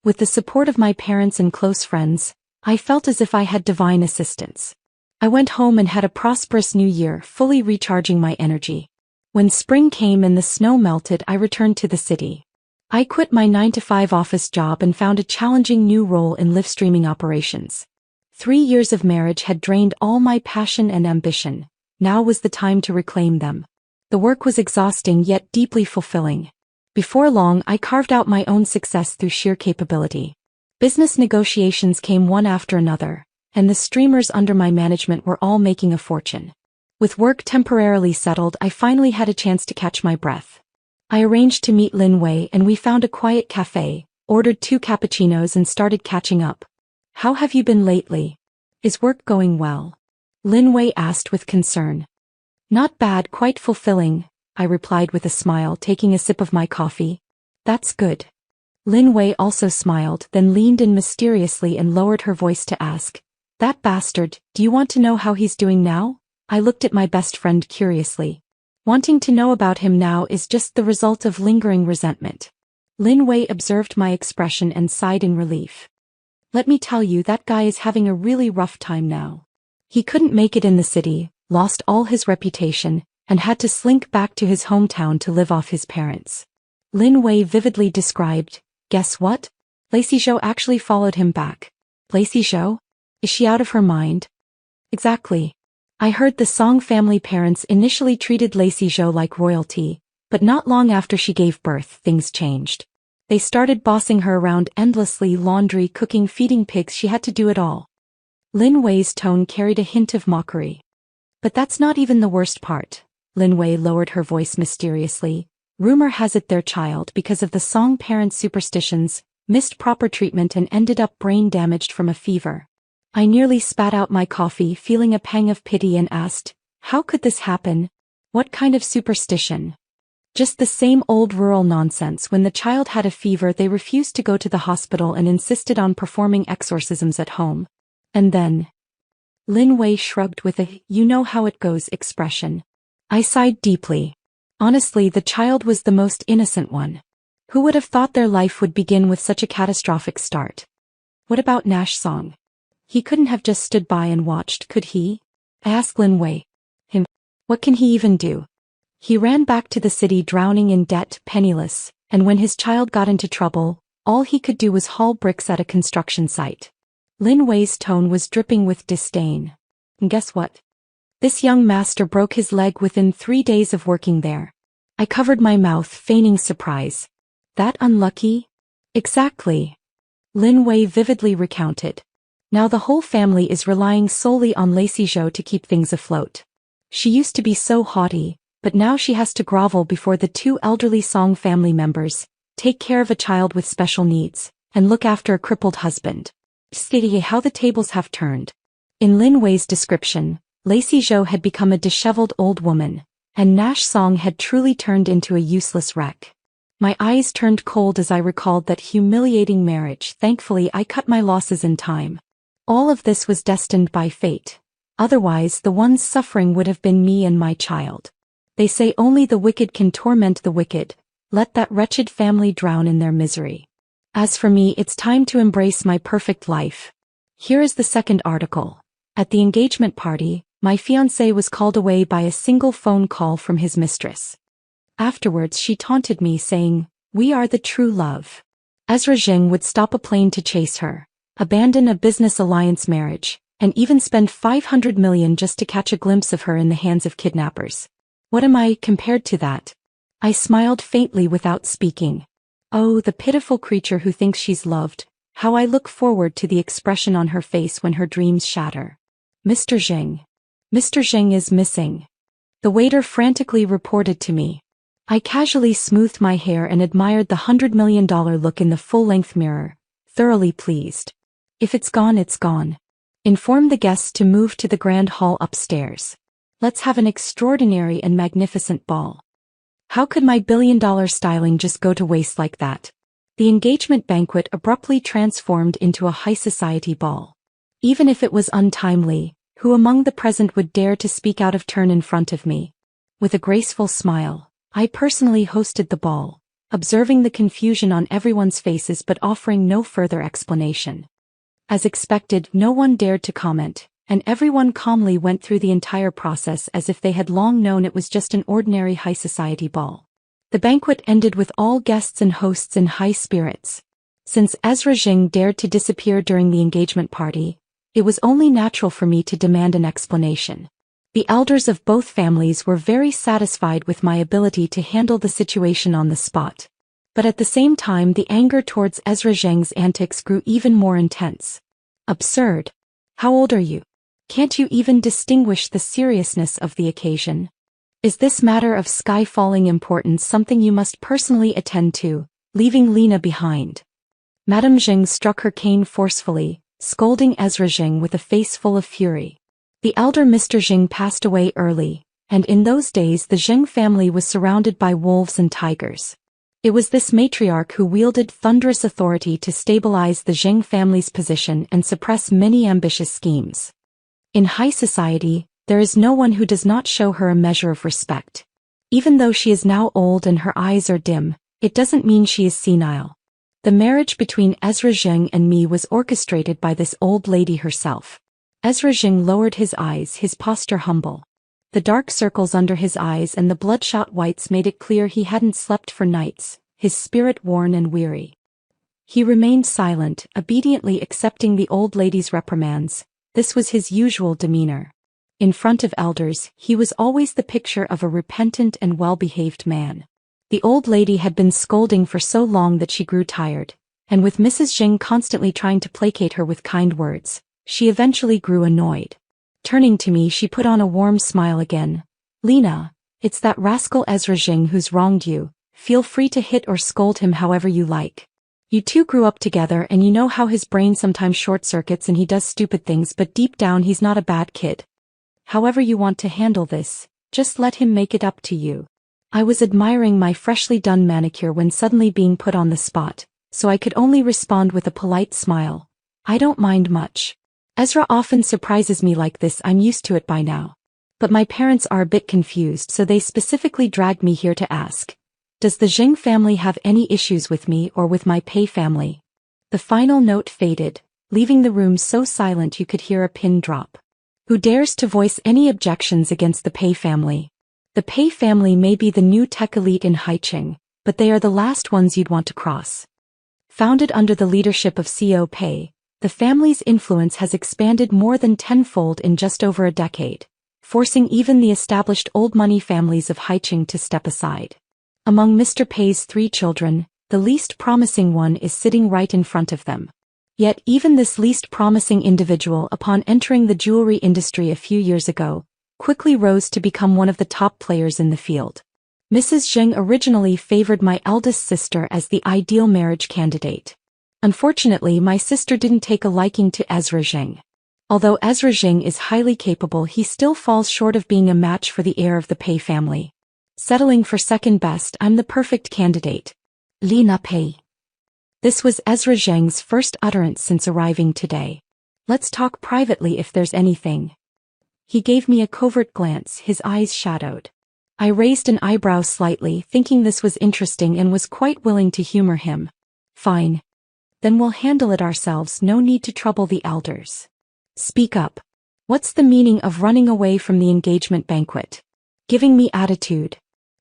With the support of my parents and close friends, I felt as if I had divine assistance. I went home and had a prosperous new year, fully recharging my energy. When spring came and the snow melted, I returned to the city. I quit my 9-to-5 office job and found a challenging new role in live streaming operations. 3 years of marriage had drained all my passion and ambition. Now was the time to reclaim them. The work was exhausting yet deeply fulfilling. Before long, I carved out my own success through sheer capability. Business negotiations came one after another, and the streamers under my management were all making a fortune. With work temporarily settled, I finally had a chance to catch my breath. I arranged to meet Lin Wei and we found a quiet cafe, ordered 2 cappuccinos and started catching up. "How have you been lately? Is work going well?" Lin Wei asked with concern. "Not bad, quite fulfilling," I replied with a smile, taking a sip of my coffee. "That's good." Lin Wei also smiled, then leaned in mysteriously and lowered her voice to ask, "That bastard, do you want to know how he's doing now?" I looked at my best friend curiously. Wanting to know about him now is just the result of lingering resentment. Lin Wei observed my expression and sighed in relief. "Let me tell you, that guy is having a really rough time now. He couldn't make it in the city, lost all his reputation, and had to slink back to his hometown to live off his parents." Lin Wei vividly described, "Guess what? Lacey Zhou actually followed him back." "Lacey Zhou? Is she out of her mind?" "Exactly. I heard the Song family parents initially treated Lacey Zhou like royalty, but not long after she gave birth, things changed. They started bossing her around endlessly, laundry, cooking, feeding pigs. She had to do it all. Lin Wei's tone carried a hint of mockery. But that's not even the worst part. Lin Wei lowered her voice mysteriously. Rumor has it their child, because of the Song parents' superstitions, missed proper treatment and ended up brain damaged from a fever. I nearly spat out my coffee, feeling a pang of pity, and asked, how could this happen? What kind of superstition? Just the same old rural nonsense. When the child had a fever, they refused to go to the hospital and insisted on performing exorcisms at home. And then... Lin Wei shrugged with a "you know how it goes" expression. I sighed deeply. Honestly, the child was the most innocent one. Who would have thought their life would begin with such a catastrophic start? What about Nash Song? He couldn't have just stood by and watched, could he? I asked Lin Wei. What can he even do? He ran back to the city drowning in debt, penniless, and when his child got into trouble, all he could do was haul bricks at a construction site. Lin Wei's tone was dripping with disdain. And guess what? This young master broke his leg within 3 days of working there. I covered my mouth, feigning surprise. That unlucky? Exactly. Lin Wei vividly recounted. Now the whole family is relying solely on Lacey Zhou to keep things afloat. She used to be so haughty, but now she has to grovel before the 2 elderly Song family members, take care of a child with special needs, and look after a crippled husband. See how the tables have turned. In Lin Wei's description, Lacey Zhou had become a disheveled old woman, and Nash Song had truly turned into a useless wreck. My eyes turned cold as I recalled that humiliating marriage. Thankfully, I cut my losses in time. All of this was destined by fate. Otherwise, the ones suffering would have been me and my child. They say only the wicked can torment the wicked. Let that wretched family drown in their misery. As for me, it's time to embrace my perfect life. Here is the second article. At the engagement party, my fiancé was called away by a single phone call from his mistress. Afterwards she taunted me, saying, "We are the true love." Ezra Jing would stop a plane to chase her, abandon a business alliance marriage, and even spend 500 million just to catch a glimpse of her in the hands of kidnappers. What am I compared to that? I smiled faintly without speaking. Oh, the pitiful creature who thinks she's loved. How I look forward to the expression on her face when her dreams shatter. Mr. Jing. Mr. Jing is missing. The waiter frantically reported to me. I casually smoothed my hair and admired the $100 million look in the full-length mirror, thoroughly pleased. If it's gone, it's gone. Inform the guests to move to the grand hall upstairs. Let's have an extraordinary and magnificent ball. How could my billion-dollar styling just go to waste like that? The engagement banquet abruptly transformed into a high society ball. Even if it was untimely, who among the present would dare to speak out of turn in front of me? With a graceful smile, I personally hosted the ball, observing the confusion on everyone's faces but offering no further explanation. As expected, no one dared to comment, and everyone calmly went through the entire process as if they had long known it was just an ordinary high society ball. The banquet ended with all guests and hosts in high spirits. Since Ezra Jing dared to disappear during the engagement party, it was only natural for me to demand an explanation. The elders of both families were very satisfied with my ability to handle the situation on the spot. But at the same time, the anger towards Ezra Zheng's antics grew even more intense. Absurd. How old are you? Can't you even distinguish the seriousness of the occasion? Is this matter of sky-falling importance something you must personally attend to, leaving Lena behind? Madame Jing struck her cane forcefully, scolding Ezra Jing with a face full of fury. The elder Mr. Jing passed away early, and in those days the Jing family was surrounded by wolves and tigers. It was this matriarch who wielded thunderous authority to stabilize the Jing family's position and suppress many ambitious schemes. In high society, there is no one who does not show her a measure of respect. Even though she is now old and her eyes are dim, it doesn't mean she is senile. The marriage between Ezra Jing and me was orchestrated by this old lady herself. Ezra Jing lowered his eyes, his posture humble. The dark circles under his eyes and the bloodshot whites made it clear he hadn't slept for nights, his spirit worn and weary. He remained silent, obediently accepting the old lady's reprimands. This was his usual demeanor. In front of elders, he was always the picture of a repentant and well-behaved man. The old lady had been scolding for so long that she grew tired, and with Mrs. Jing constantly trying to placate her with kind words, she eventually grew annoyed. Turning to me, she put on a warm smile again. "Lena, it's that rascal Ezra Jing who's wronged you. Feel free to hit or scold him however you like. You two grew up together and you know how his brain sometimes short-circuits and he does stupid things, but deep down he's not a bad kid. However you want to handle this, just let him make it up to you." I was admiring my freshly done manicure when suddenly being put on the spot, so I could only respond with a polite smile. "I don't mind much. Ezra often surprises me like this, I'm used to it by now. But my parents are a bit confused, so they specifically dragged me here to ask, does the Jing family have any issues with me or with my Pei family?" The final note faded, leaving the room so silent you could hear a pin drop. "Who dares to voice any objections against the Pei family? The Pei family may be the new tech elite in Haicheng, but they are the last ones you'd want to cross." Founded under the leadership of CEO Pei, the family's influence has expanded more than tenfold in just over a decade, forcing even the established old money families of Haicheng to step aside. Among Mr. Pei's 3 children, the least promising one is sitting right in front of them. Yet even this least promising individual, upon entering the jewelry industry a few years ago, quickly rose to become one of the top players in the field. Mrs. Jing originally favored my eldest sister as the ideal marriage candidate. Unfortunately, my sister didn't take a liking to Ezra Jing. Although Ezra Jing is highly capable, he still falls short of being a match for the heir of the Pei family. Settling for second best, I'm the perfect candidate. Lena Pei. This was Ezra Zheng's first utterance since arriving today. "Let's talk privately if there's anything." He gave me a covert glance, his eyes shadowed. I raised an eyebrow slightly, thinking this was interesting, and was quite willing to humor him. "Fine. Then we'll handle it ourselves, no need to trouble the elders. Speak up. What's the meaning of running away from the engagement banquet? Giving me attitude?"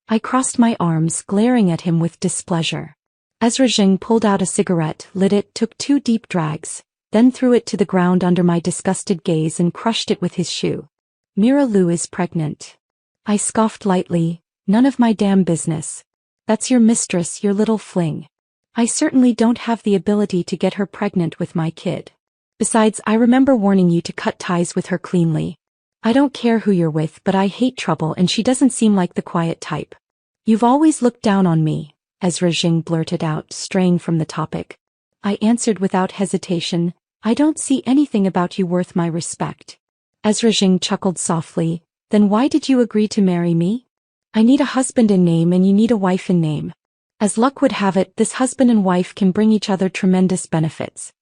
I crossed my arms, glaring at him with displeasure. Ezra Jing pulled out a cigarette, lit it, took 2 deep drags, then threw it to the ground under my disgusted gaze and crushed it with his shoe. "Mira Lu is pregnant." I scoffed lightly. "None of my damn business. That's your mistress, your little fling. I certainly don't have the ability to get her pregnant with my kid. Besides, I remember warning you to cut ties with her cleanly. I don't care who you're with, but I hate trouble and she doesn't seem like the quiet type." "You've always looked down on me," Ezra Jing blurted out, straying from the topic. I answered without hesitation, "I don't see anything about you worth my respect." Ezra Jing chuckled softly. "Then why did you agree to marry me?" "I need a husband in name and you need a wife in name. As luck would have it, this husband and wife can bring each other tremendous benefits."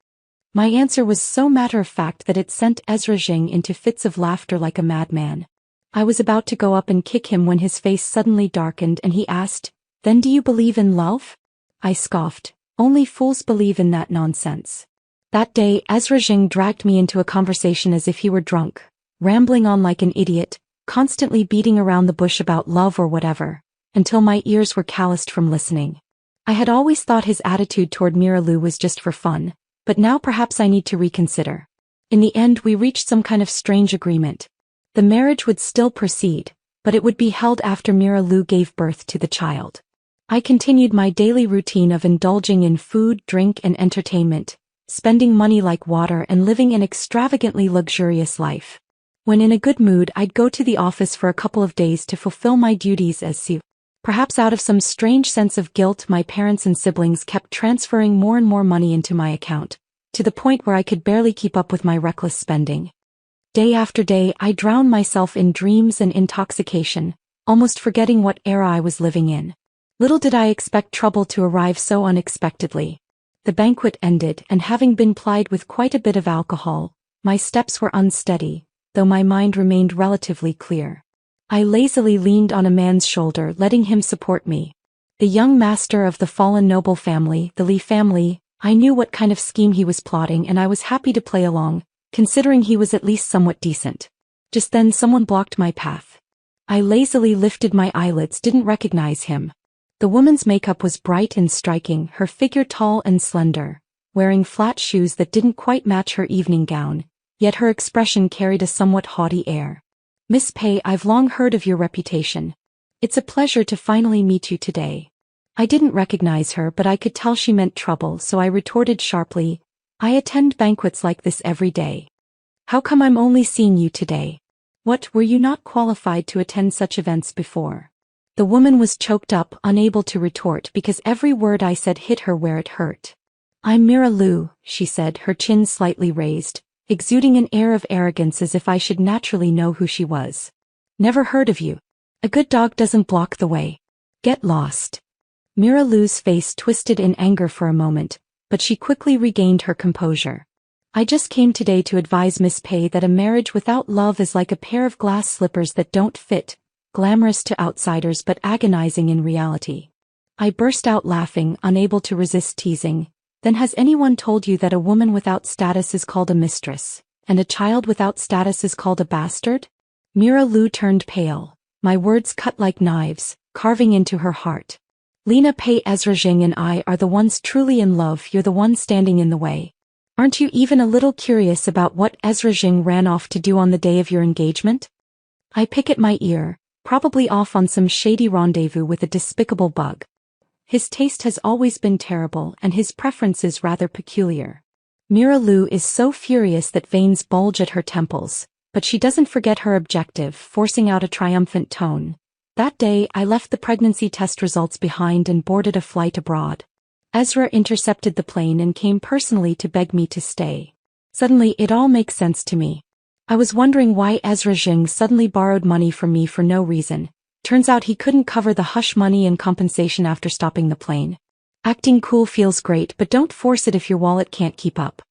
My answer was so matter-of-fact that it sent Ezra Jing into fits of laughter like a madman. I was about to go up and kick him when his face suddenly darkened and he asked, "Then do you believe in love?" I scoffed. "Only fools believe in that nonsense." That day, Ezra Jing dragged me into a conversation as if he were drunk, rambling on like an idiot, constantly beating around the bush about love or whatever, until my ears were calloused from listening. I had always thought his attitude toward Mira Lu was just for fun, but now perhaps I need to reconsider. In the end, we reached some kind of strange agreement. The marriage would still proceed, but it would be held after Mira Lu gave birth to the child. I continued my daily routine of indulging in food, drink, and entertainment, spending money like water and living an extravagantly luxurious life. When in a good mood, I'd go to the office for a couple of days to fulfill my duties as CEO. Perhaps out of some strange sense of guilt, my parents and siblings kept transferring more and more money into my account, to the point where I could barely keep up with my reckless spending. Day after day, I drowned myself in dreams and intoxication, almost forgetting what era I was living in. Little did I expect trouble to arrive so unexpectedly. The banquet ended, and having been plied with quite a bit of alcohol, my steps were unsteady, though my mind remained relatively clear. I lazily leaned on a man's shoulder, letting him support me. The young master of the fallen noble family, the Li family. I knew what kind of scheme he was plotting and I was happy to play along, considering he was at least somewhat decent. Just then someone blocked my path. I lazily lifted my eyelids, didn't recognize him. The woman's makeup was bright and striking, her figure tall and slender, wearing flat shoes that didn't quite match her evening gown, yet her expression carried a somewhat haughty air. "Miss Pei, I've long heard of your reputation. It's a pleasure to finally meet you today." I didn't recognize her, but I could tell she meant trouble, so I retorted sharply, I attend banquets like this every day. How come I'm only seeing you today? What, were you not qualified to attend such events before? The woman was choked up, unable to retort because every word I said hit her where it hurt. I'm Mira Lu, she said, her chin slightly raised, exuding an air of arrogance as if I should naturally know who she was. Never heard of you. A good dog doesn't block the way. Get lost. Mira Lu's face twisted in anger for a moment, but she quickly regained her composure. I just came today to advise Miss Pei that a marriage without love is like a pair of glass slippers that don't fit, glamorous to outsiders but agonizing in reality. I burst out laughing, unable to resist teasing. Then has anyone told you that a woman without status is called a mistress, and a child without status is called a bastard? Mira Lu turned pale. My words cut like knives, carving into her heart. Lena Pei, Ezra Jing and I are the ones truly in love, you're the one standing in the way. Aren't you even a little curious about what Ezra Jing ran off to do on the day of your engagement? I pick at my ear, probably off on some shady rendezvous with a despicable bug. His taste has always been terrible and his preferences rather peculiar. Mira Lu is so furious that veins bulge at her temples, but she doesn't forget her objective, forcing out a triumphant tone. That day I left the pregnancy test results behind and boarded a flight abroad. Ezra intercepted the plane and came personally to beg me to stay. Suddenly it all makes sense to me. I was wondering why Ezra Jing suddenly borrowed money from me for no reason. Turns out he couldn't cover the hush money and compensation after stopping the plane. Acting cool feels great, but don't force it if your wallet can't keep up.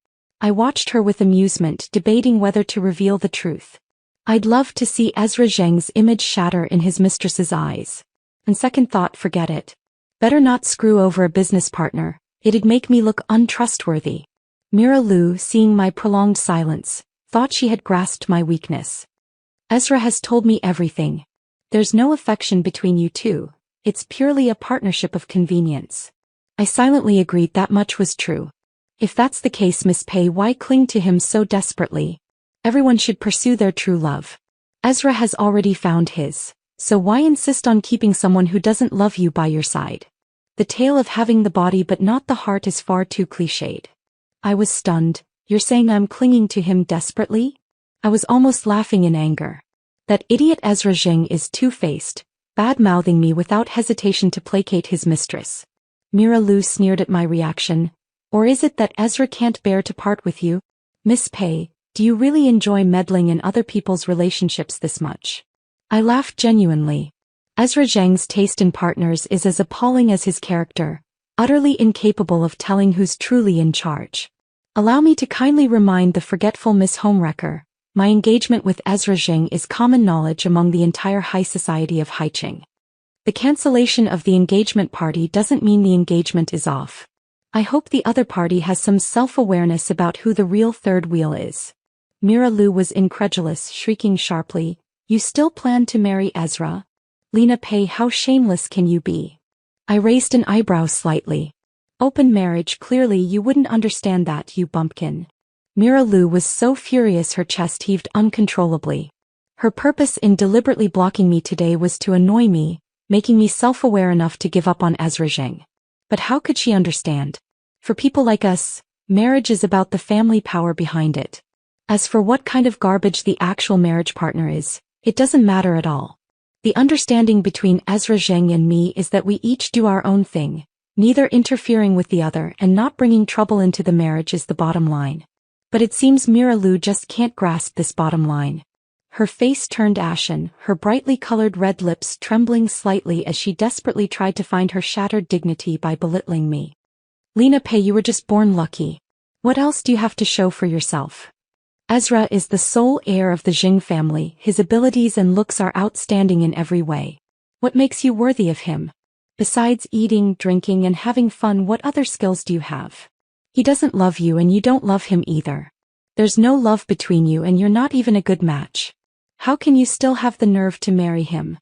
I watched her with amusement, debating whether to reveal the truth. I'd love to see Ezra Zheng's image shatter in his mistress's eyes. On second thought, forget it. Better not screw over a business partner, it'd make me look untrustworthy. Mira Lu, seeing my prolonged silence, thought she had grasped my weakness. Ezra has told me everything. There's no affection between you two, it's purely a partnership of convenience. I silently agreed that much was true. If that's the case, Miss Pei, why cling to him so desperately? Everyone should pursue their true love. Ezra has already found his, so why insist on keeping someone who doesn't love you by your side? The tale of having the body but not the heart is far too cliched. I was stunned. You're saying I'm clinging to him desperately? I was almost laughing in anger. That idiot Ezra Jing is two-faced, bad-mouthing me without hesitation to placate his mistress. Mira Lu sneered at my reaction. Or is it that Ezra can't bear to part with you? Miss Pei, do you really enjoy meddling in other people's relationships this much? I laughed genuinely. Ezra Zheng's taste in partners is as appalling as his character, utterly incapable of telling who's truly in charge. Allow me to kindly remind the forgetful Miss Homewrecker, my engagement with Ezra Jing is common knowledge among the entire high society of Haicheng. The cancellation of the engagement party doesn't mean the engagement is off. I hope the other party has some self-awareness about who the real third wheel is. Mira Lu was incredulous, shrieking sharply, You still plan to marry Ezra? Lena Pei, how shameless can you be? I raised an eyebrow slightly. Open marriage, clearly you wouldn't understand that, you bumpkin. Mira Lu was so furious her chest heaved uncontrollably. Her purpose in deliberately blocking me today was to annoy me, making me self-aware enough to give up on Ezra Jing. But how could she understand? For people like us, marriage is about the family power behind it. As for what kind of garbage the actual marriage partner is, it doesn't matter at all. The understanding between Ezra Jing and me is that we each do our own thing, neither interfering with the other and not bringing trouble into the marriage is the bottom line. But it seems Mira Lu just can't grasp this bottom line. Her face turned ashen, her brightly colored red lips trembling slightly as she desperately tried to find her shattered dignity by belittling me. Lena Pei, you were just born lucky. What else do you have to show for yourself? Ezra is the sole heir of the Jing family, his abilities and looks are outstanding in every way. What makes you worthy of him? Besides eating, drinking and having fun, what other skills do you have? He doesn't love you and you don't love him either. There's no love between you and you're not even a good match. How can you still have the nerve to marry him?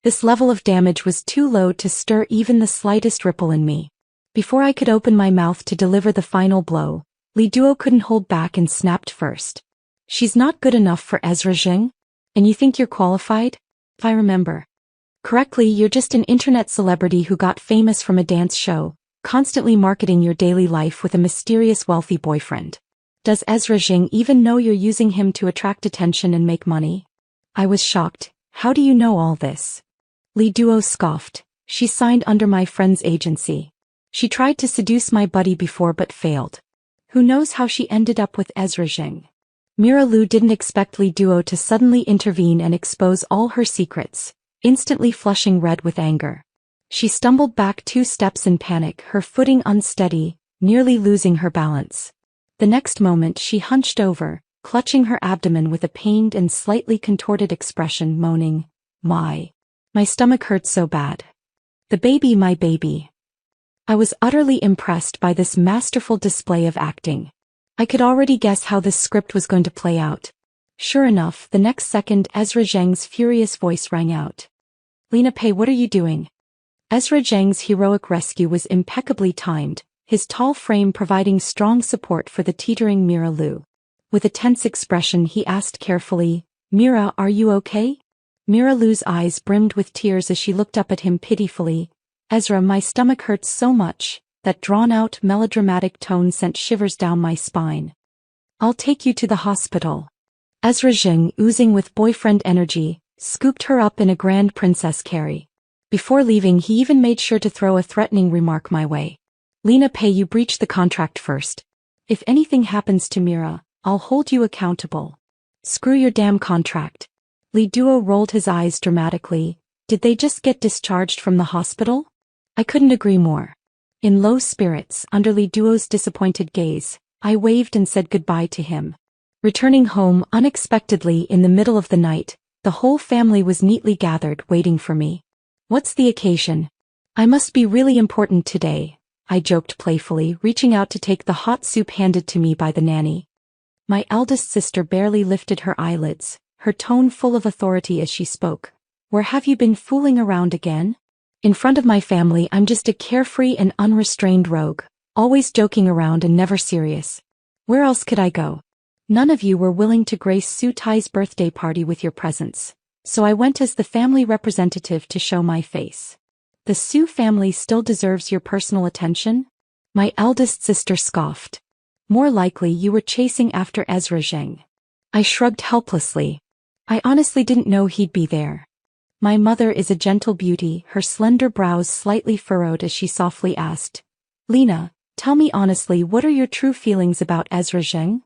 This level of damage was too low to stir even the slightest ripple in me. Before I could open my mouth to deliver the final blow, Li Duo couldn't hold back and snapped first. She's not good enough for Ezra Jing? And you think you're qualified? If I remember Correctly, you're just an internet celebrity who got famous from a dance show, constantly marketing your daily life with a mysterious wealthy boyfriend. Does Ezra Jing even know you're using him to attract attention and make money? I was shocked. How do you know all this? Li Duo scoffed. She signed under my friend's agency. She tried to seduce my buddy before but failed. Who knows how she ended up with Ezra Jing? Mira Lu didn't expect Li Duo to suddenly intervene and expose all her secrets, instantly flushing red with anger. She stumbled back 2 steps in panic, her footing unsteady, nearly losing her balance. The next moment she hunched over, clutching her abdomen with a pained and slightly contorted expression, moaning, My stomach hurts so bad. My baby. I was utterly impressed by this masterful display of acting. I could already guess how this script was going to play out. Sure enough, the next second Ezra Zheng's furious voice rang out. Lena Pei, what are you doing? Ezra Zheng's heroic rescue was impeccably timed, his tall frame providing strong support for the teetering Mira Lu. With a tense expression he asked carefully, Mira, are you okay? Mira Lu's eyes brimmed with tears as she looked up at him pitifully. Ezra, my stomach hurts so much. That drawn-out melodramatic tone sent shivers down my spine. I'll take you to the hospital. Ezra Jing, oozing with boyfriend energy, scooped her up in a grand princess carry. Before leaving he even made sure to throw a threatening remark my way. Lena Pei, you breached the contract first. If anything happens to Mira, I'll hold you accountable. Screw your damn contract. Li Duo rolled his eyes dramatically. Did they just get discharged from the hospital? I couldn't agree more. In low spirits, under Li Duo's disappointed gaze, I waved and said goodbye to him. Returning home unexpectedly in the middle of the night, the whole family was neatly gathered waiting for me. What's the occasion? I must be really important today, I joked playfully, reaching out to take the hot soup handed to me by the nanny. My eldest sister barely lifted her eyelids, her tone full of authority as she spoke. Where have you been fooling around again? In front of my family I'm just a carefree and unrestrained rogue, always joking around and never serious. Where else could I go? None of you were willing to grace Su Tai's birthday party with your presence, so I went as the family representative to show my face. The Su family still deserves your personal attention? My eldest sister scoffed. More likely you were chasing after Ezra Zheng. I shrugged helplessly. I honestly didn't know he'd be there. My mother is a gentle beauty, her slender brows slightly furrowed as she softly asked, Lena, tell me honestly, what are your true feelings about Ezra Zheng?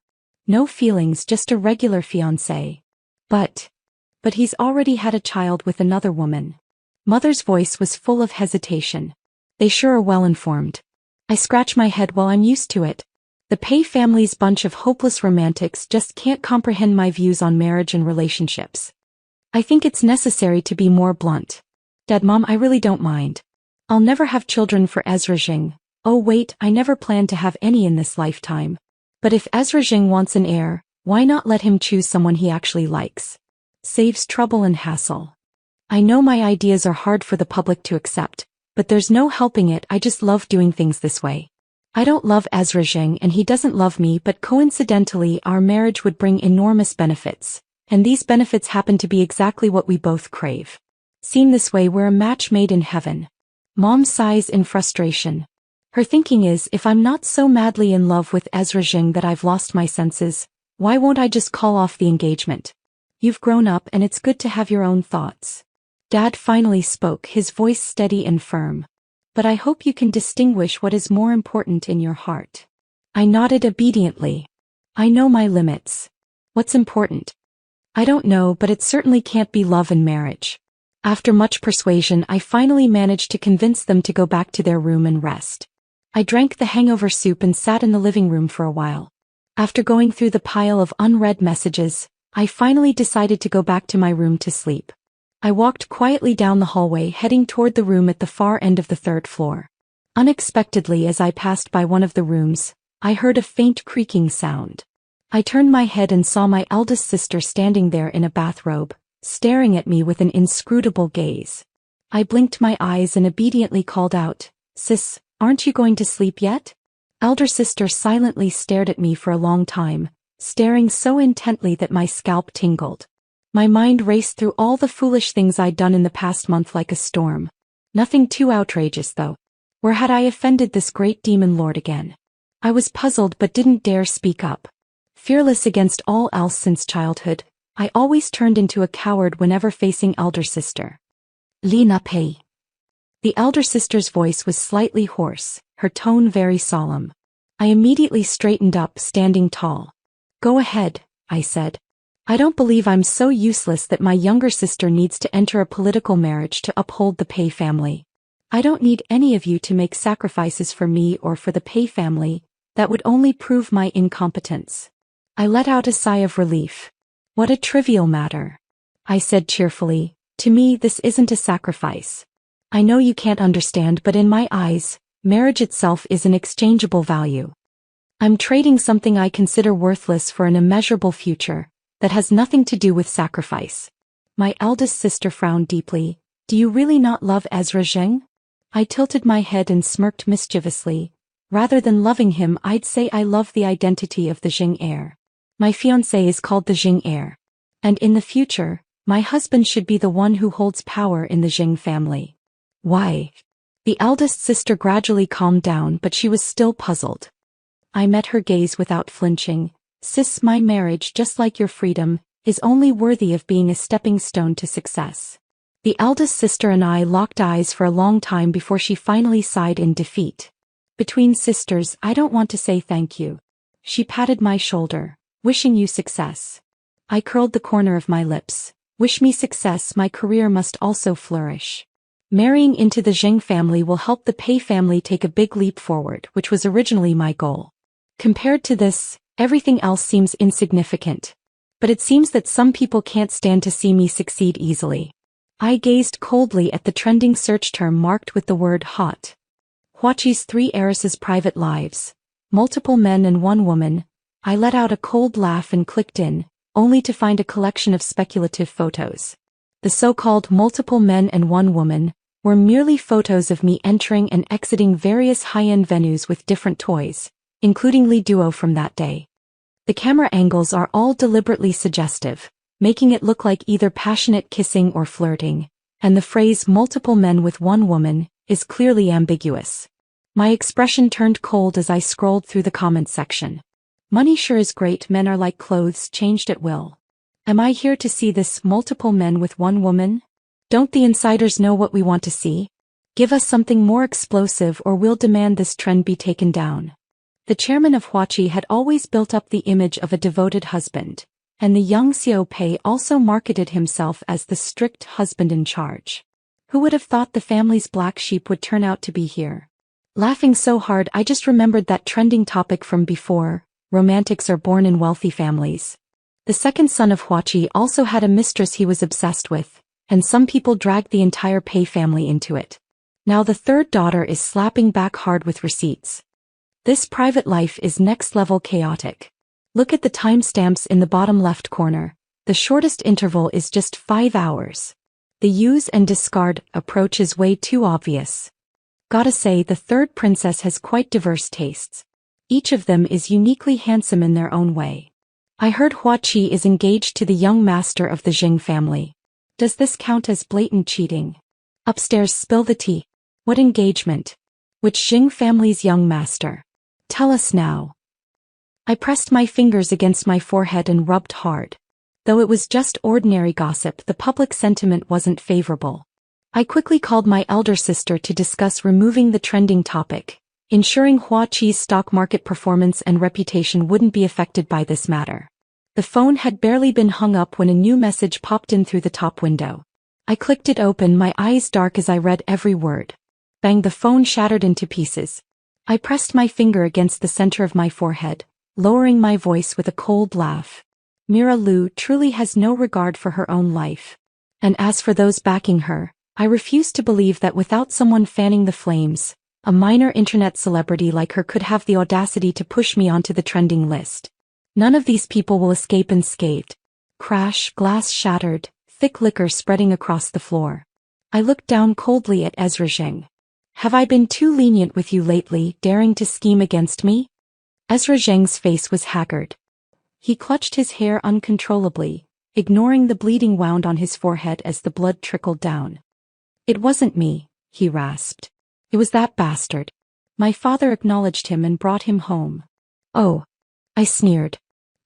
No feelings, just a regular fiancé. But he's already had a child with another woman. Mother's voice was full of hesitation. They sure are well informed. I scratch my head. Well, I'm used to it. The Pei family's bunch of hopeless romantics just can't comprehend my views on marriage and relationships. I think it's necessary to be more blunt. Dad, Mom, I really don't mind. I'll never have children for Ezra Jing. Oh wait, I never planned to have any in this lifetime. But if Ezra Jing wants an heir, why not let him choose someone he actually likes? Saves trouble and hassle. I know my ideas are hard for the public to accept, but there's no helping it, I just love doing things this way. I don't love Ezra Jing and he doesn't love me, but coincidentally our marriage would bring enormous benefits. And these benefits happen to be exactly what we both crave. Seen this way, we're a match made in heaven. Mom sighs in frustration. Her thinking is, if I'm not so madly in love with Ezra Jing that I've lost my senses, why won't I just call off the engagement? You've grown up and it's good to have your own thoughts. Dad finally spoke, his voice steady and firm. But I hope you can distinguish what is more important in your heart. I nodded obediently. I know my limits. What's important? I don't know, but it certainly can't be love and marriage. After much persuasion, I finally managed to convince them to go back to their room and rest. I drank the hangover soup and sat in the living room for a while. After going through the pile of unread messages, I finally decided to go back to my room to sleep. I walked quietly down the hallway, heading toward the room at the far end of the 3rd floor. Unexpectedly, as I passed by one of the rooms, I heard a faint creaking sound. I turned my head and saw my eldest sister standing there in a bathrobe, staring at me with an inscrutable gaze. I blinked my eyes and obediently called out, Sis, aren't you going to sleep yet? Elder sister silently stared at me for a long time, staring so intently that my scalp tingled. My mind raced through all the foolish things I'd done in the past month like a storm. Nothing too outrageous though. Where had I offended this great demon lord again? I was puzzled but didn't dare speak up. Fearless against all else since childhood, I always turned into a coward whenever facing elder sister. Lina Pei. The elder sister's voice was slightly hoarse, her tone very solemn. I immediately straightened up, standing tall. Go ahead, I said. I don't believe I'm so useless that my younger sister needs to enter a political marriage to uphold the Pei family. I don't need any of you to make sacrifices for me or for the Pei family. That would only prove my incompetence. I let out a sigh of relief. What a trivial matter. I said cheerfully, to me this isn't a sacrifice. I know you can't understand, but in my eyes, marriage itself is an exchangeable value. I'm trading something I consider worthless for an immeasurable future that has nothing to do with sacrifice. My eldest sister frowned deeply. Do you really not love Ezra Zheng? I tilted my head and smirked mischievously. Rather than loving him, I'd say I love the identity of the Jing heir. My fiancé is called the Jing heir. And in the future, my husband should be the one who holds power in the Jing family. Why? The eldest sister gradually calmed down, but she was still puzzled. I met her gaze without flinching. Sis, my marriage, just like your freedom, is only worthy of being a stepping stone to success. The eldest sister and I locked eyes for a long time before she finally sighed in defeat. Between sisters, I don't want to say thank you. She patted my shoulder. Wishing you success. I curled the corner of my lips. Wish me success, my career must also flourish. Marrying into the Zheng family will help the Pei family take a big leap forward, which was originally my goal. Compared to this, everything else seems insignificant. But it seems that some people can't stand to see me succeed easily. I gazed coldly at the trending search term marked with the word hot. Huaqi's 3 heiresses' private lives. Multiple men and 1 woman. I let out a cold laugh and clicked in, only to find a collection of speculative photos. The so-called multiple men and 1 woman were merely photos of me entering and exiting various high-end venues with different toys, including Li Duo from that day. The camera angles are all deliberately suggestive, making it look like either passionate kissing or flirting, and the phrase multiple men with 1 woman is clearly ambiguous. My expression turned cold as I scrolled through the comments section. Money sure is great, men are like clothes, changed at will. Am I here to see this multiple men with 1 woman? Don't the insiders know what we want to see? Give us something more explosive or we'll demand this trend be taken down. The chairman of Huaqi had always built up the image of a devoted husband, and the young Xiao Pei also marketed himself as the strict husband in charge. Who would have thought the family's black sheep would turn out to be here? Laughing so hard I just remembered that trending topic from before, romantics are born in wealthy families. The second son of Huaqi also had a mistress he was obsessed with, and some people dragged the entire Pei family into it. Now the third daughter is slapping back hard with receipts. This private life is next-level chaotic. Look at the timestamps in the bottom left corner. The shortest interval is just 5 hours. The use and discard approach is way too obvious. Gotta say, the third princess has quite diverse tastes. Each of them is uniquely handsome in their own way. I heard Huaqi is engaged to the young master of the Jing family. Does this count as blatant cheating? Upstairs, spill the tea. What engagement? Which Jing family's young master? Tell us now. I pressed my fingers against my forehead and rubbed hard. Though it was just ordinary gossip, the public sentiment wasn't favorable. I quickly called my elder sister to discuss removing the trending topic, ensuring Huaqi's stock market performance and reputation wouldn't be affected by this matter. The phone had barely been hung up when a new message popped in through the top window. I clicked it open, my eyes dark as I read every word. Bang, the phone shattered into pieces. I pressed my finger against the center of my forehead, lowering my voice with a cold laugh. Mira Liu truly has no regard for her own life. And as for those backing her, I refuse to believe that without someone fanning the flames, a minor internet celebrity like her could have the audacity to push me onto the trending list. None of these people will escape unscathed. Crash, glass shattered, thick liquor spreading across the floor. I looked down coldly at Ezra Zheng. Have I been too lenient with you lately, daring to scheme against me? Ezra Zheng's face was haggard. He clutched his hair uncontrollably, ignoring the bleeding wound on his forehead as the blood trickled down. "It wasn't me," he rasped. "It was that bastard." My father acknowledged him and brought him home. "Oh," I sneered.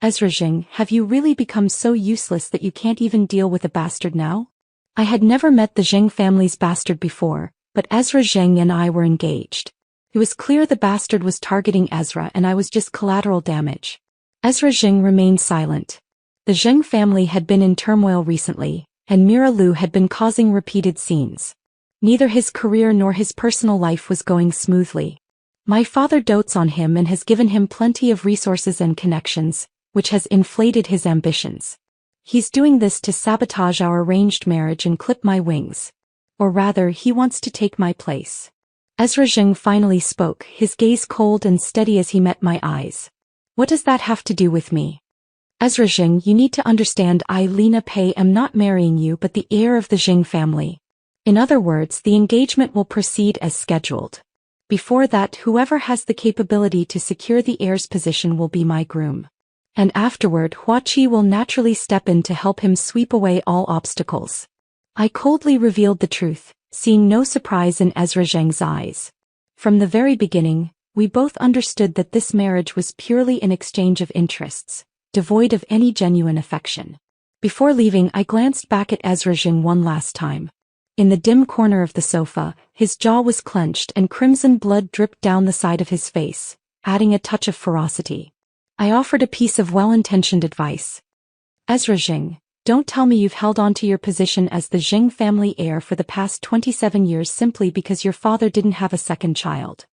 "Ezra Jing, have you really become so useless that you can't even deal with a bastard now?" I had never met the Zheng family's bastard before, but Ezra Zheng and I were engaged. It was clear the bastard was targeting Ezra and I was just collateral damage. Ezra Zheng remained silent. The Zheng family had been in turmoil recently, and Mira Lu had been causing repeated scenes. Neither his career nor his personal life was going smoothly. My father dotes on him and has given him plenty of resources and connections, which has inflated his ambitions. He's doing this to sabotage our arranged marriage and clip my wings. Or rather, he wants to take my place. Ezra Zheng finally spoke, his gaze cold and steady as he met my eyes. "What does that have to do with me?" "Ezra Zheng, you need to understand I, Lena Pei, am not marrying you but the heir of the Zheng family. In other words, the engagement will proceed as scheduled. Before that, whoever has the capability to secure the heir's position will be my groom. And afterward, Hua Qi will naturally step in to help him sweep away all obstacles." I coldly revealed the truth, seeing no surprise in Ezra Zheng's eyes. From the very beginning, we both understood that this marriage was purely an exchange of interests, devoid of any genuine affection. Before leaving, I glanced back at Ezra Zheng one last time. In the dim corner of the sofa, his jaw was clenched and crimson blood dripped down the side of his face, adding a touch of ferocity. I offered a piece of well-intentioned advice. "Ezra Zheng, don't tell me you've held on to your position as the Zheng family heir for the past 27 years simply because your father didn't have a second child.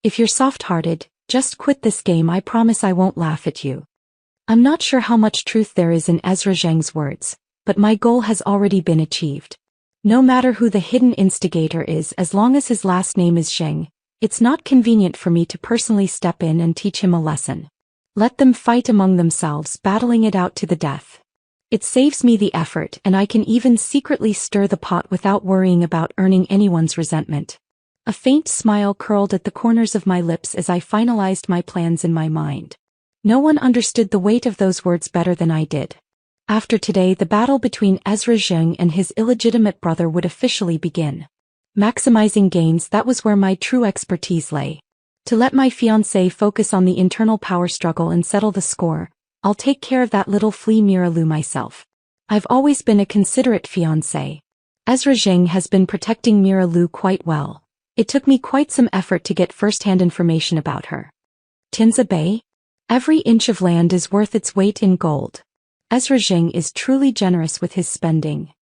If you're soft-hearted, just quit this game. I promise I won't laugh at you." I'm not sure how much truth there is in Ezra Zheng's words, but my goal has already been achieved. No matter who the hidden instigator is, as long as his last name is Zheng, it's not convenient for me to personally step in and teach him a lesson. Let them fight among themselves, battling it out to the death. It saves me the effort, and I can even secretly stir the pot without worrying about earning anyone's resentment. A faint smile curled at the corners of my lips as I finalized my plans in my mind. No one understood the weight of those words better than I did. After today, the battle between Ezra Zheng and his illegitimate brother would officially begin. Maximizing gains, that was where my true expertise lay. To let my fiancé focus on the internal power struggle and settle the score, I'll take care of that little flea Mira Lu myself. I've always been a considerate fiancé. Ezra Zheng has been protecting Mira Lu quite well. It took me quite some effort to get first-hand information about her. Tinza Bay? Every inch of land is worth its weight in gold. Ezra Zheng is truly generous with his spending.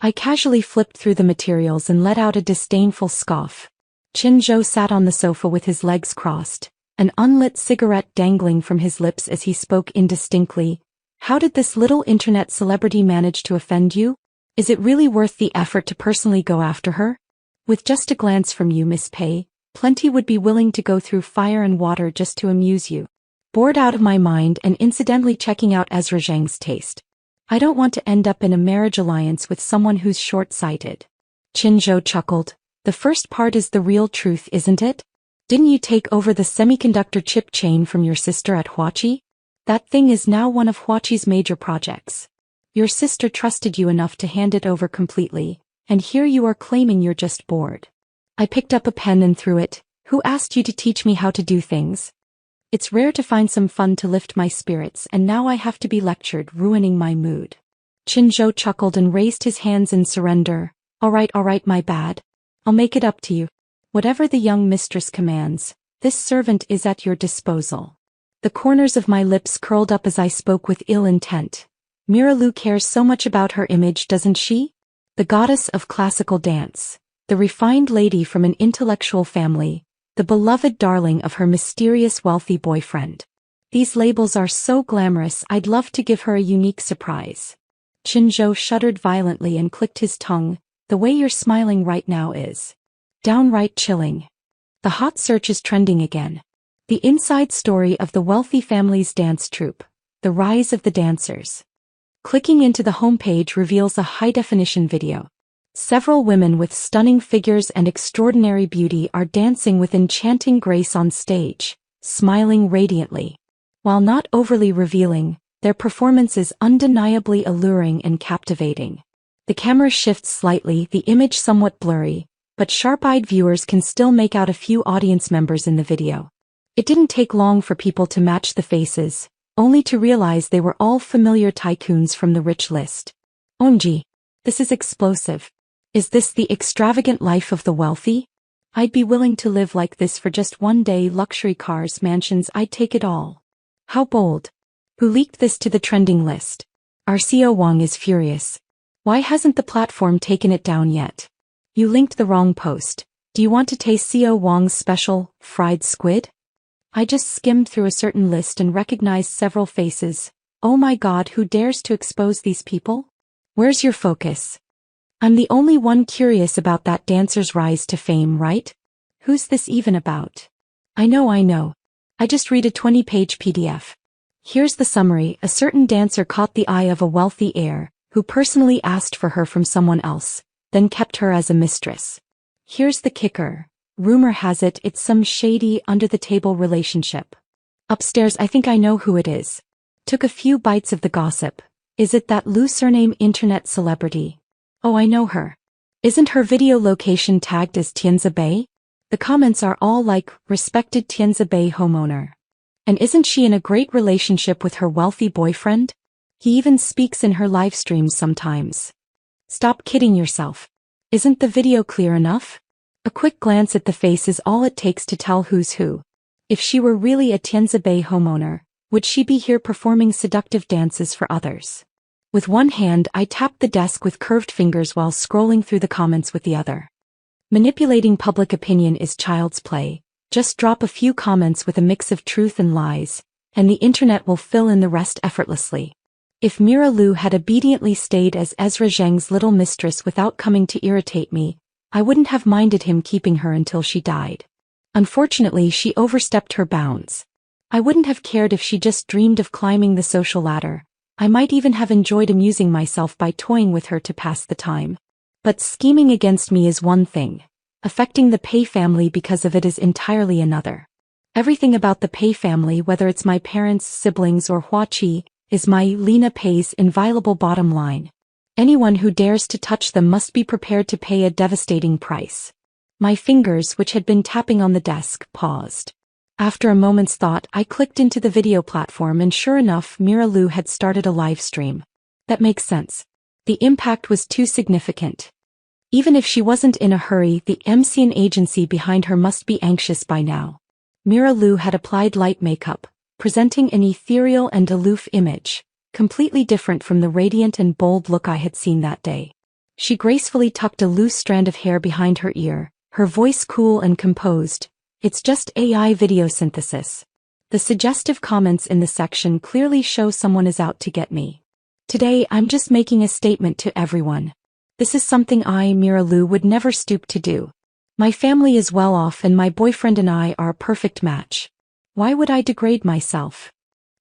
I casually flipped through the materials and let out a disdainful scoff. Qin Zhou sat on the sofa with his legs crossed, an unlit cigarette dangling from his lips as he spoke indistinctly. "How did this little internet celebrity manage to offend you? Is it really worth the effort to personally go after her? With just a glance from you, Miss Pei, plenty would be willing to go through fire and water just to amuse you." Bored out of my mind and incidentally checking out Ezra Zheng's taste. I don't want to end up in a marriage alliance with someone who's short-sighted. Qin Zhou chuckled. "The first part is the real truth, isn't it? Didn't you take over the semiconductor chip chain from your sister at Hua Qi? That thing is now one of Hua Qi's major projects. Your sister trusted you enough to hand it over completely, and here you are claiming you're just bored." I picked up a pen and threw it. "Who asked you to teach me how to do things? It's rare to find some fun to lift my spirits, and now I have to be lectured, ruining my mood." Qin Zhou chuckled and raised his hands in surrender. All right, my bad. I'll make it up to you. Whatever the young mistress commands, this servant is at your disposal." The corners of my lips curled up as I spoke with ill intent. Mira Lu cares so much about her image, doesn't she? The goddess of classical dance, the refined lady from an intellectual family, the beloved darling of her mysterious wealthy boyfriend. These labels are so glamorous, I'd love to give her a unique surprise. Qin Zhou shuddered violently and clicked his tongue. "The way you're smiling right now is downright chilling." The hot search is trending again. The inside story of the wealthy family's dance troupe, the rise of the dancers. Clicking into the homepage reveals a high-definition video. Several women with stunning figures and extraordinary beauty are dancing with enchanting grace on stage, smiling radiantly. While not overly revealing, Their performance is undeniably alluring and captivating. The camera shifts slightly, the image somewhat blurry, but sharp-eyed viewers can still make out a few audience members in the video. It didn't take long for people to match the faces, only to realize they were all familiar tycoons from the rich list. OMG. This is explosive. Is this the extravagant life of the wealthy? I'd be willing to live like this for just one day. Luxury cars, mansions, I'd take it all. How bold. Who leaked this to the trending list? RCO Wong is furious. Why hasn't the platform taken it down yet? You linked the wrong post. Do you want to taste CO Wong's special, fried squid? I just skimmed through a certain list and recognized several faces. Oh my god, who dares to expose these people? Where's your focus? I'm the only one curious about that dancer's rise to fame, right? Who's this even about? I know. I just read a 20-page PDF. Here's the summary. A certain dancer caught the eye of a wealthy heir, who personally asked for her from someone else, then kept her as a mistress. Here's the kicker. Rumor has it it's some shady, under-the-table relationship. Upstairs, I think I know who it is. Took a few bites of the gossip. Is it that Lu surname internet celebrity? Oh, I know her. Isn't her video location tagged as Tianzi Bay? The comments are all like, respected Tianzi Bay homeowner. And isn't she in a great relationship with her wealthy boyfriend? He even speaks in her live streams sometimes. Stop kidding yourself. Isn't the video clear enough? A quick glance at the face is all it takes to tell who's who. If she were really a Tianzi Bay homeowner, would she be here performing seductive dances for others? With one hand, I tapped the desk with curved fingers while scrolling through the comments with the other. Manipulating public opinion is child's play. Just drop a few comments with a mix of truth and lies, and the internet will fill in the rest effortlessly. If Mira Liu had obediently stayed as Ezra Zheng's little mistress without coming to irritate me, I wouldn't have minded him keeping her until she died. Unfortunately, she overstepped her bounds. I wouldn't have cared if she just dreamed of climbing the social ladder. I might even have enjoyed amusing myself by toying with her to pass the time. But scheming against me is one thing. Affecting the Pei family because of it is entirely another. Everything about the Pei family, whether it's my parents, siblings, or Hua Qi, is my Lena Pei's inviolable bottom line. Anyone who dares to touch them must be prepared to pay a devastating price. My fingers, which had been tapping on the desk, paused. After a moment's thought, I clicked into the video platform and sure enough, Mira Liu had started a live stream. That makes sense. The impact was too significant. Even if she wasn't in a hurry, the MCN agency behind her must be anxious by now. Mira Liu had applied light makeup, presenting an ethereal and aloof image, completely different from the radiant and bold look I had seen that day. She gracefully tucked a loose strand of hair behind her ear, her voice cool and composed. It's just AI video synthesis. The suggestive comments in the section clearly show someone is out to get me. Today, I'm just making a statement to everyone. This is something I, Mira Liu, would never stoop to do. My family is well off and my boyfriend and I are a perfect match. Why would I degrade myself?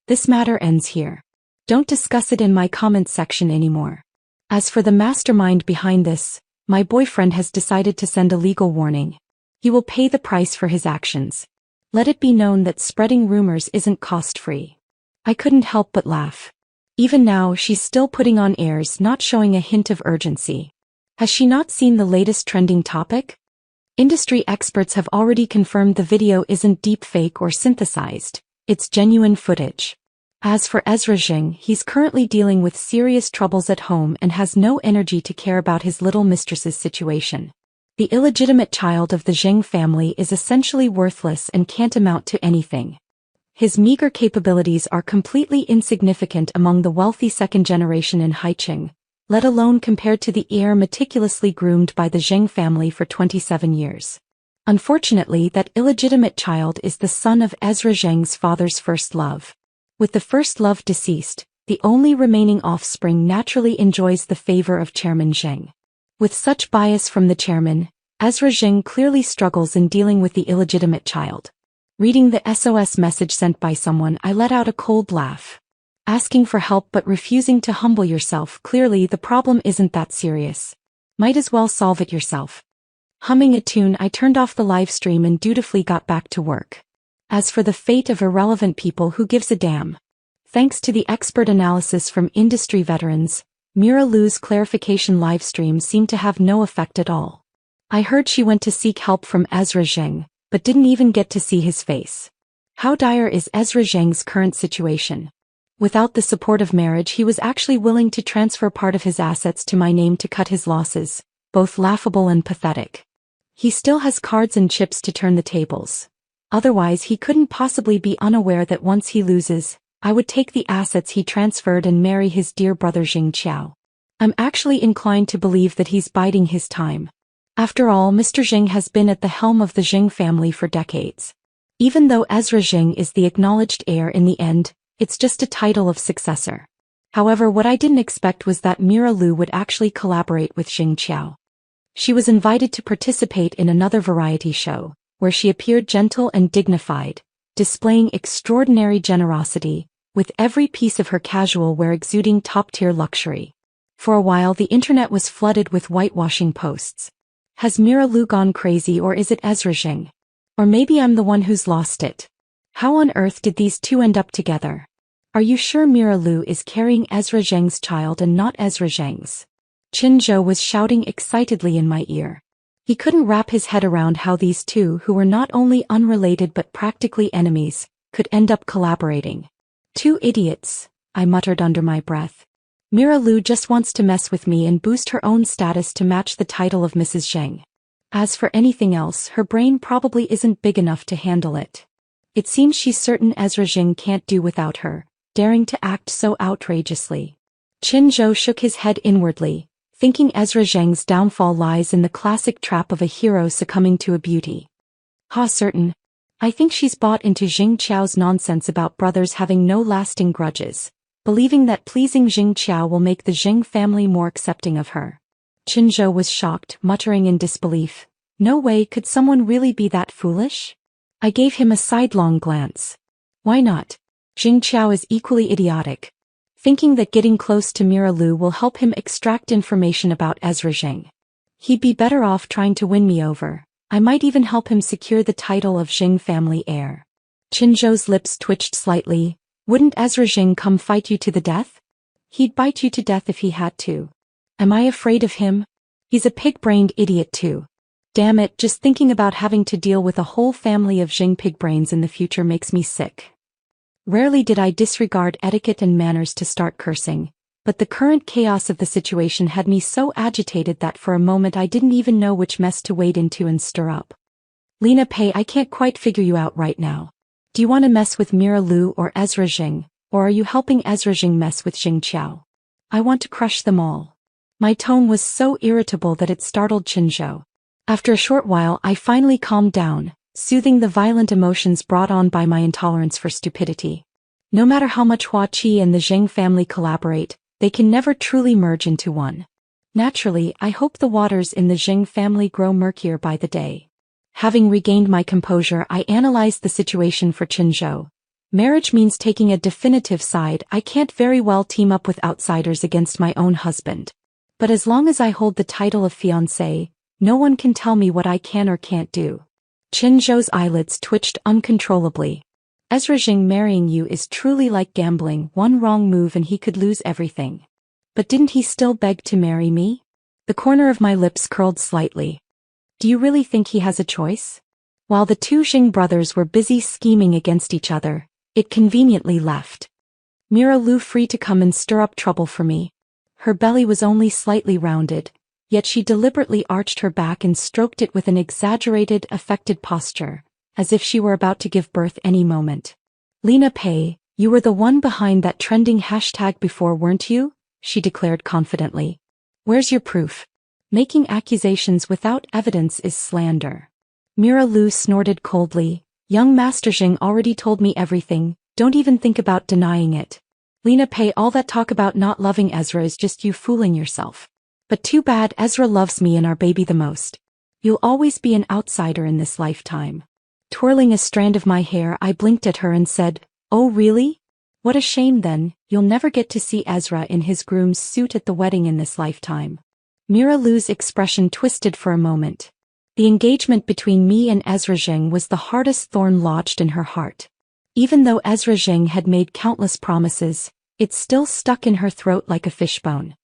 This matter ends here. Don't discuss it in my comments section anymore. As for the mastermind behind this, my boyfriend has decided to send a legal warning. He will pay the price for his actions. Let it be known that spreading rumors isn't cost-free. I couldn't help but laugh. Even now, she's still putting on airs, not showing a hint of urgency. Has she not seen the latest trending topic? Industry experts have already confirmed the video isn't deepfake or synthesized. It's genuine footage. As for Ezra Zheng, he's currently dealing with serious troubles at home and has no energy to care about his little mistress's situation. The illegitimate child of the Zheng family is essentially worthless and can't amount to anything. His meager capabilities are completely insignificant among the wealthy second generation in Haicheng, let alone compared to the heir meticulously groomed by the Zheng family for 27 years. Unfortunately, that illegitimate child is the son of Ezra Zheng's father's first love. With the first love deceased, the only remaining offspring naturally enjoys the favor of Chairman Zheng. With such bias from the chairman, Ezra Zheng clearly struggles in dealing with the illegitimate child. Reading the SOS message sent by someone, I let out a cold laugh. Asking for help but refusing to humble yourself, clearly the problem isn't that serious. Might as well solve it yourself. Humming a tune, I turned off the live stream and dutifully got back to work. As for the fate of irrelevant people, who gives a damn? Thanks to the expert analysis from industry veterans, Mira Lu's clarification livestream seemed to have no effect at all. I heard she went to seek help from Ezra Zheng, but didn't even get to see his face. How dire is Ezra Zheng's current situation? Without the support of marriage, he was actually willing to transfer part of his assets to my name to cut his losses, both laughable and pathetic. He still has cards and chips to turn the tables. Otherwise, he couldn't possibly be unaware that once he loses, I would take the assets he transferred and marry his dear brother Jing Qiao. I'm actually inclined to believe that he's biding his time. After all, Mr. Jing has been at the helm of the Jing family for decades. Even though Ezra Jing is the acknowledged heir in the end, it's just a title of successor. However, what I didn't expect was that Mira Lu would actually collaborate with Jing Qiao. She was invited to participate in another variety show, where she appeared gentle and dignified, displaying extraordinary generosity, with every piece of her casual wear exuding top-tier luxury. For a while the internet was flooded with whitewashing posts. Has Mira Lu gone crazy, or is it Ezra Jing? Or maybe I'm the one who's lost it. How on earth did these two end up together? Are you sure Mira Lu is carrying Ezra Zheng's child and not Ezra Zheng's? Qin Zhou was shouting excitedly in my ear. He couldn't wrap his head around how these two, who were not only unrelated but practically enemies, could end up collaborating. Two idiots, I muttered under my breath. Mira Lu just wants to mess with me and boost her own status to match the title of Mrs. Zheng. As for anything else, her brain probably isn't big enough to handle it. It seems she's certain Ezra Jing can't do without her, daring to act so outrageously. Qin Zhou shook his head inwardly, thinking Ezra Zheng's downfall lies in the classic trap of a hero succumbing to a beauty. Certain. I think she's bought into Jing Qiao's nonsense about brothers having no lasting grudges, believing that pleasing Jing Qiao will make the Jing family more accepting of her. Qin Zhou was shocked, muttering in disbelief. No way could someone really be that foolish? I gave him a sidelong glance. Why not? Jing Qiao is equally idiotic, thinking that getting close to Mira Lu will help him extract information about Ezra Jing. He'd be better off trying to win me over. I might even help him secure the title of Jing family heir. Qin Zhou's lips twitched slightly. Wouldn't Ezra Jing come fight you to the death? He'd bite you to death if he had to. Am I afraid of him? He's a pig-brained idiot too. Damn it, just thinking about having to deal with a whole family of Jing pig-brains in the future makes me sick. Rarely did I disregard etiquette and manners to start cursing, but the current chaos of the situation had me so agitated that for a moment I didn't even know which mess to wade into and stir up. Lena Pei, I can't quite figure you out right now. Do you want to mess with Mira Lu or Ezra Jing, or are you helping Ezra Jing mess with Jing Qiao? I want to crush them all. My tone was so irritable that it startled Qin Zhou. After a short while I finally calmed down, soothing the violent emotions brought on by my intolerance for stupidity. No matter how much Hua Qi and the Zheng family collaborate, they can never truly merge into one. Naturally, I hope the waters in the Zheng family grow murkier by the day. Having regained my composure, I analyzed the situation for Qin Zhou. Marriage means taking a definitive side. I can't very well team up with outsiders against my own husband. But as long as I hold the title of fiancé, no one can tell me what I can or can't do. Qin Zhou's eyelids twitched uncontrollably. Ezra Jing marrying you is truly like gambling. One wrong move and he could lose everything. But didn't he still beg to marry me? The corner of my lips curled slightly. Do you really think he has a choice? While the two Jing brothers were busy scheming against each other, it conveniently left Mira Lu free to come and stir up trouble for me. Her belly was only slightly rounded, yet she deliberately arched her back and stroked it with an exaggerated, affected posture, as if she were about to give birth any moment. Lena Pei, you were the one behind that trending hashtag before, weren't you? She declared confidently. Where's your proof? Making accusations without evidence is slander. Mira Lu snorted coldly. Young Master Jing already told me everything, don't even think about denying it. Lena Pei, all that talk about not loving Ezra is just you fooling yourself. But too bad, Ezra loves me and our baby the most. You'll always be an outsider in this lifetime. Twirling a strand of my hair, I blinked at her and said, oh really? What a shame then, you'll never get to see Ezra in his groom's suit at the wedding in this lifetime. Mira Lu's expression twisted for a moment. The engagement between me and Ezra Jing was the hardest thorn lodged in her heart. Even though Ezra Zheng had made countless promises, it still stuck in her throat like a fishbone.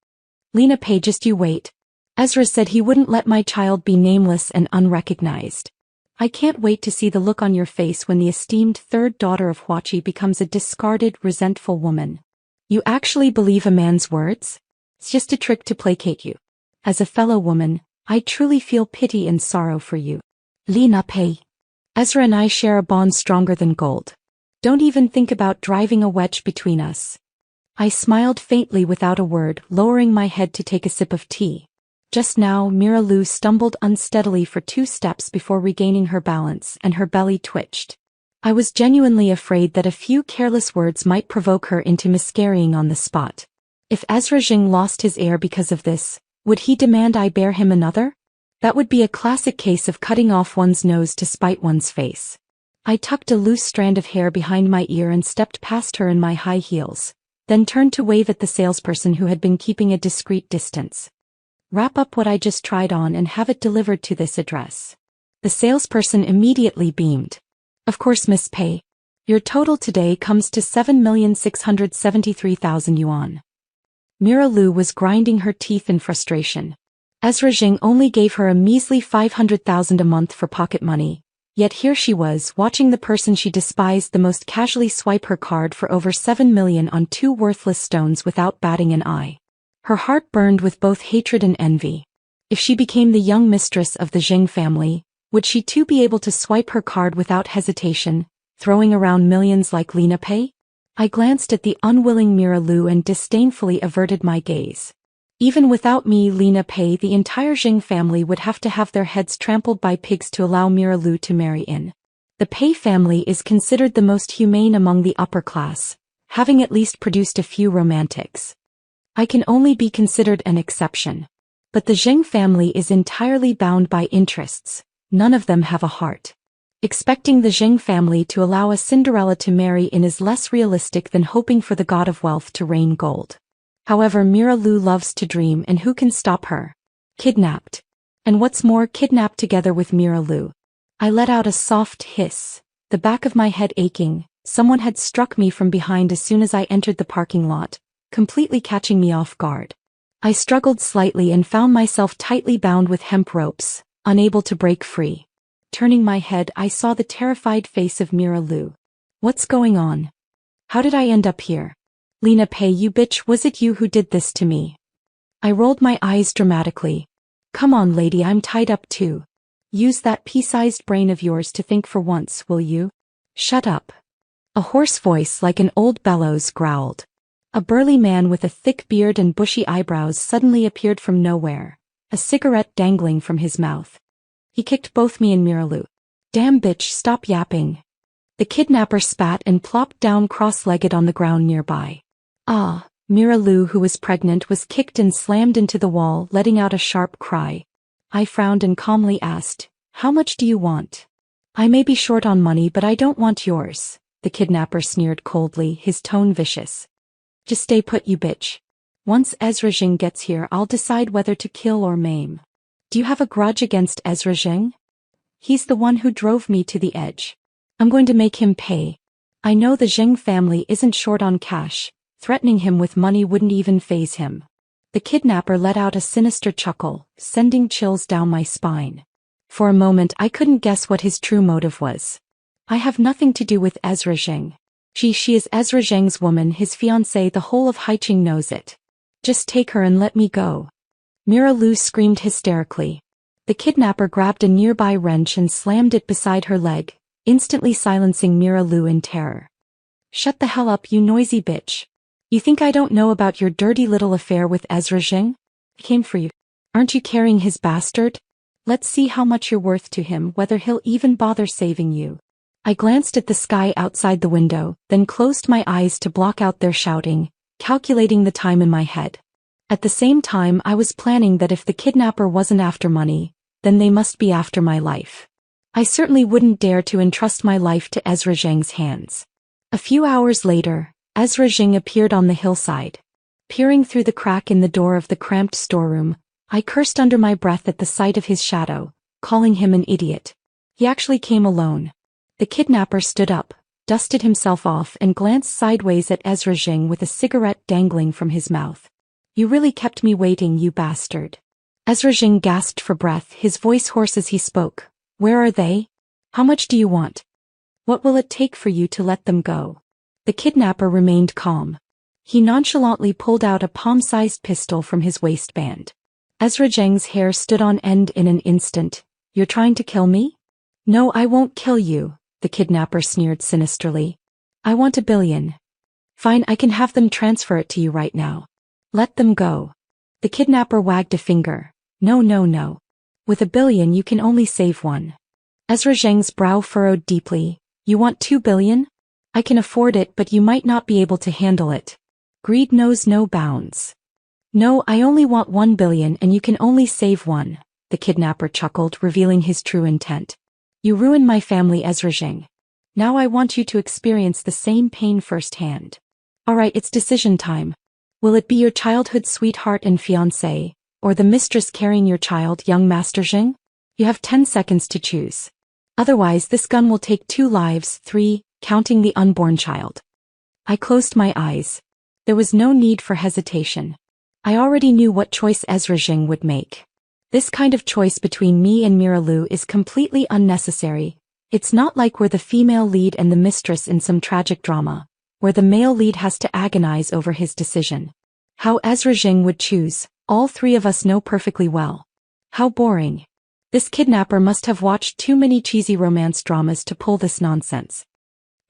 Lena Pei, just you wait. Ezra said he wouldn't let my child be nameless and unrecognized. I can't wait to see the look on your face when the esteemed third daughter of Huachi becomes a discarded, resentful woman. You actually believe a man's words? It's just a trick to placate you. As a fellow woman, I truly feel pity and sorrow for you. Lena Pei. Ezra and I share a bond stronger than gold. Don't even think about driving a wedge between us. I smiled faintly without a word, lowering my head to take a sip of tea. Just now, Mira Lu stumbled unsteadily for 2 steps before regaining her balance, and her belly twitched. I was genuinely afraid that a few careless words might provoke her into miscarrying on the spot. If Ezra Zheng lost his heir because of this, would he demand I bear him another? That would be a classic case of cutting off one's nose to spite one's face. I tucked a loose strand of hair behind my ear and stepped past her in my high heels, then turned to wave at the salesperson who had been keeping a discreet distance. Wrap up what I just tried on and have it delivered to this address. The salesperson immediately beamed. Of course, Miss Pei. Your total today comes to 7,673,000 yuan. Mira Lu was grinding her teeth in frustration. Ezra Zheng only gave her a measly 500,000 a month for pocket money, yet here she was watching the person she despised the most casually swipe her card for over 7 million on 2 worthless stones without batting an eye. Her heart burned with both hatred and envy. If she became the young mistress of the Zheng family, would she too be able to swipe her card without hesitation, throwing around millions like Lena Pei? I glanced at the unwilling Mira Lu and disdainfully averted my gaze. Even without me, Lena Pei, the entire Zheng family would have to have their heads trampled by pigs to allow Mira Lu to marry in. The Pei family is considered the most humane among the upper class, having at least produced a few romantics. I can only be considered an exception. But the Zheng family is entirely bound by interests. None of them have a heart. Expecting the Zheng family to allow a Cinderella to marry in is less realistic than hoping for the god of wealth to rain gold. However, Mira Lu loves to dream, and who can stop her? Kidnapped. And what's more, kidnapped together with Mira Lu. I let out a soft hiss, the back of my head aching. Someone had struck me from behind as soon as I entered the parking lot, completely catching me off guard. I struggled slightly and found myself tightly bound with hemp ropes, unable to break free. Turning my head, I saw the terrified face of Mira Lu. What's going on? How did I end up here? Lena Pei, you bitch, was it you who did this to me? I rolled my eyes dramatically. Come on, lady, I'm tied up too. Use that pea-sized brain of yours to think for once, will you? Shut up. A hoarse voice like an old bellows growled. A burly man with a thick beard and bushy eyebrows suddenly appeared from nowhere, a cigarette dangling from his mouth. He kicked both me and Mira Lu. Damn bitch, stop yapping. The kidnapper spat and plopped down cross-legged on the ground nearby. Ah, Mira Lu, who was pregnant, was kicked and slammed into the wall, letting out a sharp cry. I frowned and calmly asked, how much do you want? I may be short on money, but I don't want yours. The kidnapper sneered coldly, his tone vicious. Just stay put, you bitch. Once Ezra Zheng gets here, I'll decide whether to kill or maim. Do you have a grudge against Ezra Zheng? He's the one who drove me to the edge. I'm going to make him pay. I know the Zheng family isn't short on cash. Threatening him with money wouldn't even faze him. The kidnapper let out a sinister chuckle, sending chills down my spine. For a moment I couldn't guess what his true motive was. I have nothing to do with Ezra Zheng. She is Ezra Zheng's woman, his fiancée. The whole of Haiqing knows it. Just take her and let me go. Mira Lu screamed hysterically. The kidnapper grabbed a nearby wrench and slammed it beside her leg, instantly silencing Mira Lu in terror. Shut the hell up, you noisy bitch. You think I don't know about your dirty little affair with Ezra Zheng? I came for you. Aren't you carrying his bastard? Let's see how much you're worth to him, whether he'll even bother saving you. I glanced at the sky outside the window, then closed my eyes to block out their shouting, calculating the time in my head. At the same time, I was planning that if the kidnapper wasn't after money, then they must be after my life. I certainly wouldn't dare to entrust my life to Ezra Zheng's hands. A few hours later, Ezra Zheng appeared on the hillside. Peering through the crack in the door of the cramped storeroom, I cursed under my breath at the sight of his shadow, calling him an idiot. He actually came alone. The kidnapper stood up, dusted himself off and glanced sideways at Ezra Jing with a cigarette dangling from his mouth. You really kept me waiting, you bastard. Ezra Jing gasped for breath, his voice hoarse as he spoke. Where are they? How much do you want? What will it take for you to let them go? The kidnapper remained calm. He nonchalantly pulled out a palm-sized pistol from his waistband. Ezra Jing's hair stood on end in an instant. You're trying to kill me? No, I won't kill you, the kidnapper sneered sinisterly. I want $1 billion. Fine, I can have them transfer it to you right now. Let them go. The kidnapper wagged a finger. No, no, no. With $1 billion you can only save one. Ezra Jing's brow furrowed deeply. You want $2 billion? I can afford it, but you might not be able to handle it. Greed knows no bounds. No, I only want $1 billion and you can only save one, the kidnapper chuckled, revealing his true intent. You ruined my family, Ezra Jing. Now I want you to experience the same pain firsthand. Alright, it's decision time. Will it be your childhood sweetheart and fiancé, or the mistress carrying your child, young Master Jing? You have 10 seconds to choose. Otherwise this gun will take 2 lives, 3, counting the unborn child. I closed my eyes. There was no need for hesitation. I already knew what choice Ezra Jing would make. This kind of choice between me and Mira Lu is completely unnecessary. It's not like we're the female lead and the mistress in some tragic drama, where the male lead has to agonize over his decision. How Ezra Jing would choose, all 3 of us know perfectly well. How boring. This kidnapper must have watched too many cheesy romance dramas to pull this nonsense.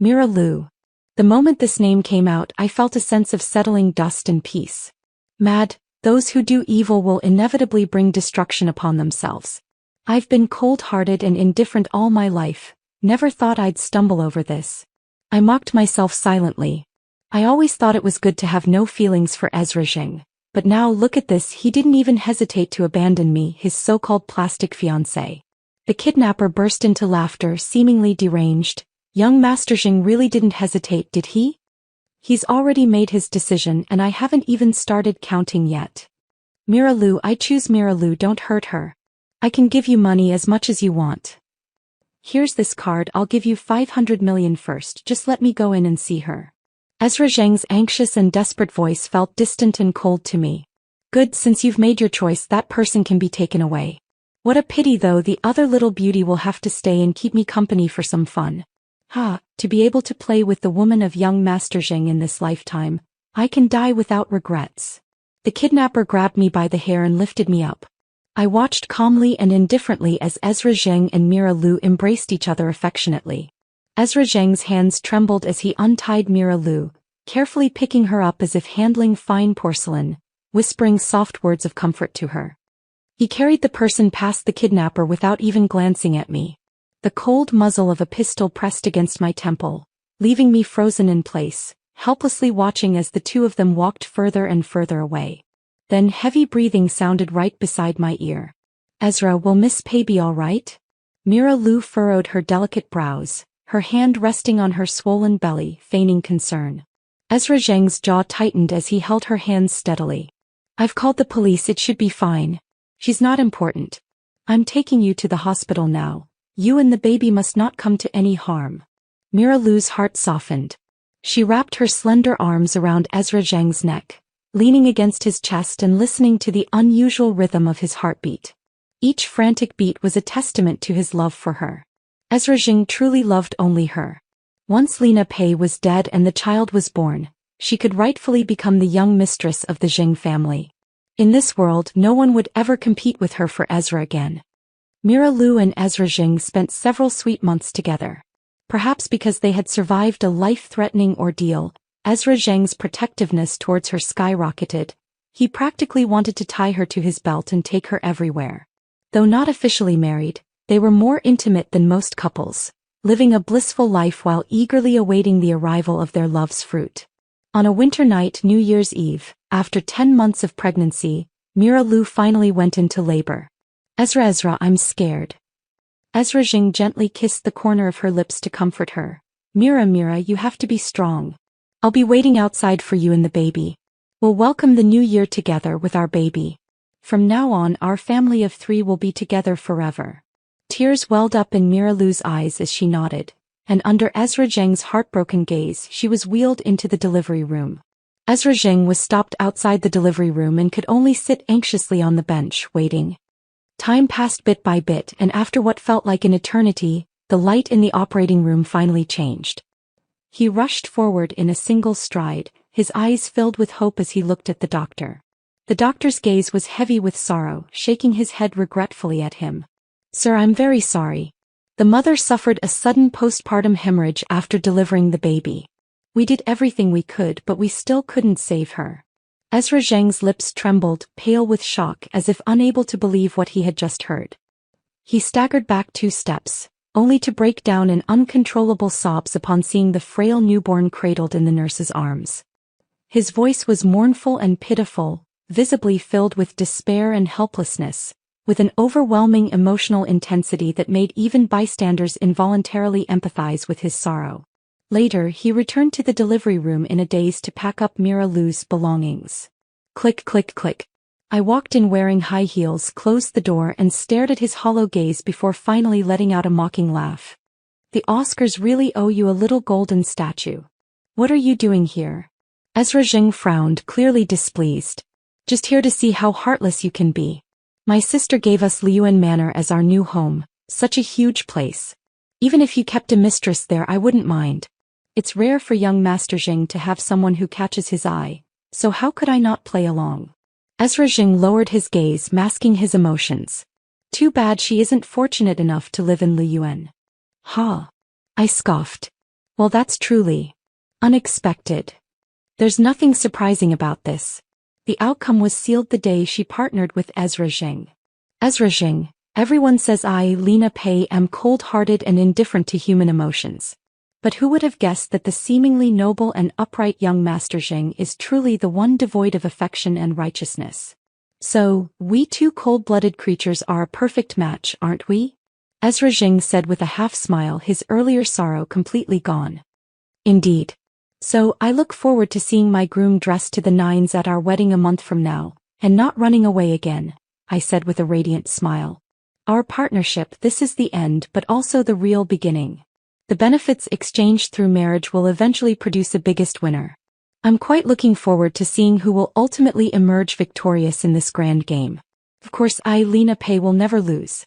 Mira Lu. The moment this name came out, I felt a sense of settling dust and peace. Mad, those who do evil will inevitably bring destruction upon themselves. I've been cold-hearted and indifferent all my life, never thought I'd stumble over this. I mocked myself silently. I always thought it was good to have no feelings for Ezra Jing. But now look at this, he didn't even hesitate to abandon me, his so-called plastic fiancé. The kidnapper burst into laughter, seemingly deranged. Young Master Jing really didn't hesitate, did he? He's already made his decision and I haven't even started counting yet. Mira Lu, I choose Mira Lu, don't hurt her. I can give you money as much as you want. Here's this card, I'll give you 500 million first, just let me go in and see her. Ezra Jing's anxious and desperate voice felt distant and cold to me. Good, since you've made your choice, that person can be taken away. What a pity though, the other little beauty will have to stay and keep me company for some fun. To be able to play with the woman of young Master Jing in this lifetime, I can die without regrets. The kidnapper grabbed me by the hair and lifted me up. I watched calmly and indifferently as Ezra Jing and Mira Lu embraced each other affectionately. Ezra Jing's hands trembled as he untied Mira Lu, carefully picking her up as if handling fine porcelain, whispering soft words of comfort to her. He carried the person past the kidnapper without even glancing at me. The cold muzzle of a pistol pressed against my temple, leaving me frozen in place, helplessly watching as the 2 of them walked further and further away. Then heavy breathing sounded right beside my ear. Ezra, will Miss Pei be all right? Mira Lu furrowed her delicate brows, her hand resting on her swollen belly, feigning concern. Ezra Jing's jaw tightened as he held her hands steadily. I've called the police, it should be fine. She's not important. I'm taking you to the hospital now. You and the baby must not come to any harm. Mira Lu's heart softened. She wrapped her slender arms around Ezra Jing's neck, leaning against his chest and listening to the unusual rhythm of his heartbeat. Each frantic beat was a testament to his love for her. Ezra Jing truly loved only her. Once Lina Pei was dead and the child was born, she could rightfully become the young mistress of the Jing family. In this world, no one would ever compete with her for Ezra again. Mira Lu and Ezra Jing spent several sweet months together. Perhaps because they had survived a life-threatening ordeal, Ezra Jing's protectiveness towards her skyrocketed. He practically wanted to tie her to his belt and take her everywhere. Though not officially married, they were more intimate than most couples, living a blissful life while eagerly awaiting the arrival of their love's fruit. On a winter night, New Year's Eve, after 10 months of pregnancy, Mira Lu finally went into labor. Ezra, I'm scared. Ezra Jing gently kissed the corner of her lips to comfort her. Mira, you have to be strong. I'll be waiting outside for you and the baby. We'll welcome the new year together with our baby. From now on, our family of 3 will be together forever. Tears welled up in Mira Lu's eyes as she nodded. and under Ezra Zheng's heartbroken gaze she was wheeled into the delivery room. Ezra Zheng was stopped outside the delivery room and could only sit anxiously on the bench, waiting. Time passed bit by bit, and after what felt like an eternity, the light in the operating room finally changed. He rushed forward in a single stride, his eyes filled with hope as he looked at the doctor. The doctor's gaze was heavy with sorrow, shaking his head regretfully at him. "Sir, I'm very sorry. The mother suffered a sudden postpartum hemorrhage after delivering the baby. We did everything we could, but we still couldn't save her." Ezra Zheng's lips trembled, pale with shock, as if unable to believe what he had just heard. He staggered back 2 steps, only to break down in uncontrollable sobs upon seeing the frail newborn cradled in the nurse's arms. His voice was mournful and pitiful, visibly filled with despair and helplessness, with an overwhelming emotional intensity that made even bystanders involuntarily empathize with his sorrow. Later, he returned to the delivery room in a daze to pack up Mira Lu's belongings. Click, click, click. I walked in wearing high heels, closed the door and stared at his hollow gaze before finally letting out a mocking laugh. "The Oscars really owe you a little golden statue. What are you doing here?" Ezra Zheng frowned, clearly displeased. "Just here to see how heartless you can be. My sister gave us Liyuan Manor as our new home, such a huge place. Even if you kept a mistress there I wouldn't mind. It's rare for young Master Zheng to have someone who catches his eye, so how could I not play along?" Ezra Zheng lowered his gaze, masking his emotions. "Too bad she isn't fortunate enough to live in Liyuan." "Ha!" I scoffed. "Well, that's truly unexpected. There's nothing surprising about this. The outcome was sealed the day she partnered with Ezra Zheng." "Ezra Zheng, everyone says I, Lena Pei, am cold-hearted and indifferent to human emotions. But who would have guessed that the seemingly noble and upright young Master Zheng is truly the one devoid of affection and righteousness? So, we 2 cold-blooded creatures are a perfect match, aren't we?" Ezra Zheng said with a half-smile, his earlier sorrow completely gone. "Indeed. So, I look forward to seeing my groom dressed to the nines at our wedding a month from now, and not running away again," I said with a radiant smile. "Our partnership, this is the end but also the real beginning. The benefits exchanged through marriage will eventually produce a biggest winner. I'm quite looking forward to seeing who will ultimately emerge victorious in this grand game. Of course I, Lena Pei, will never lose."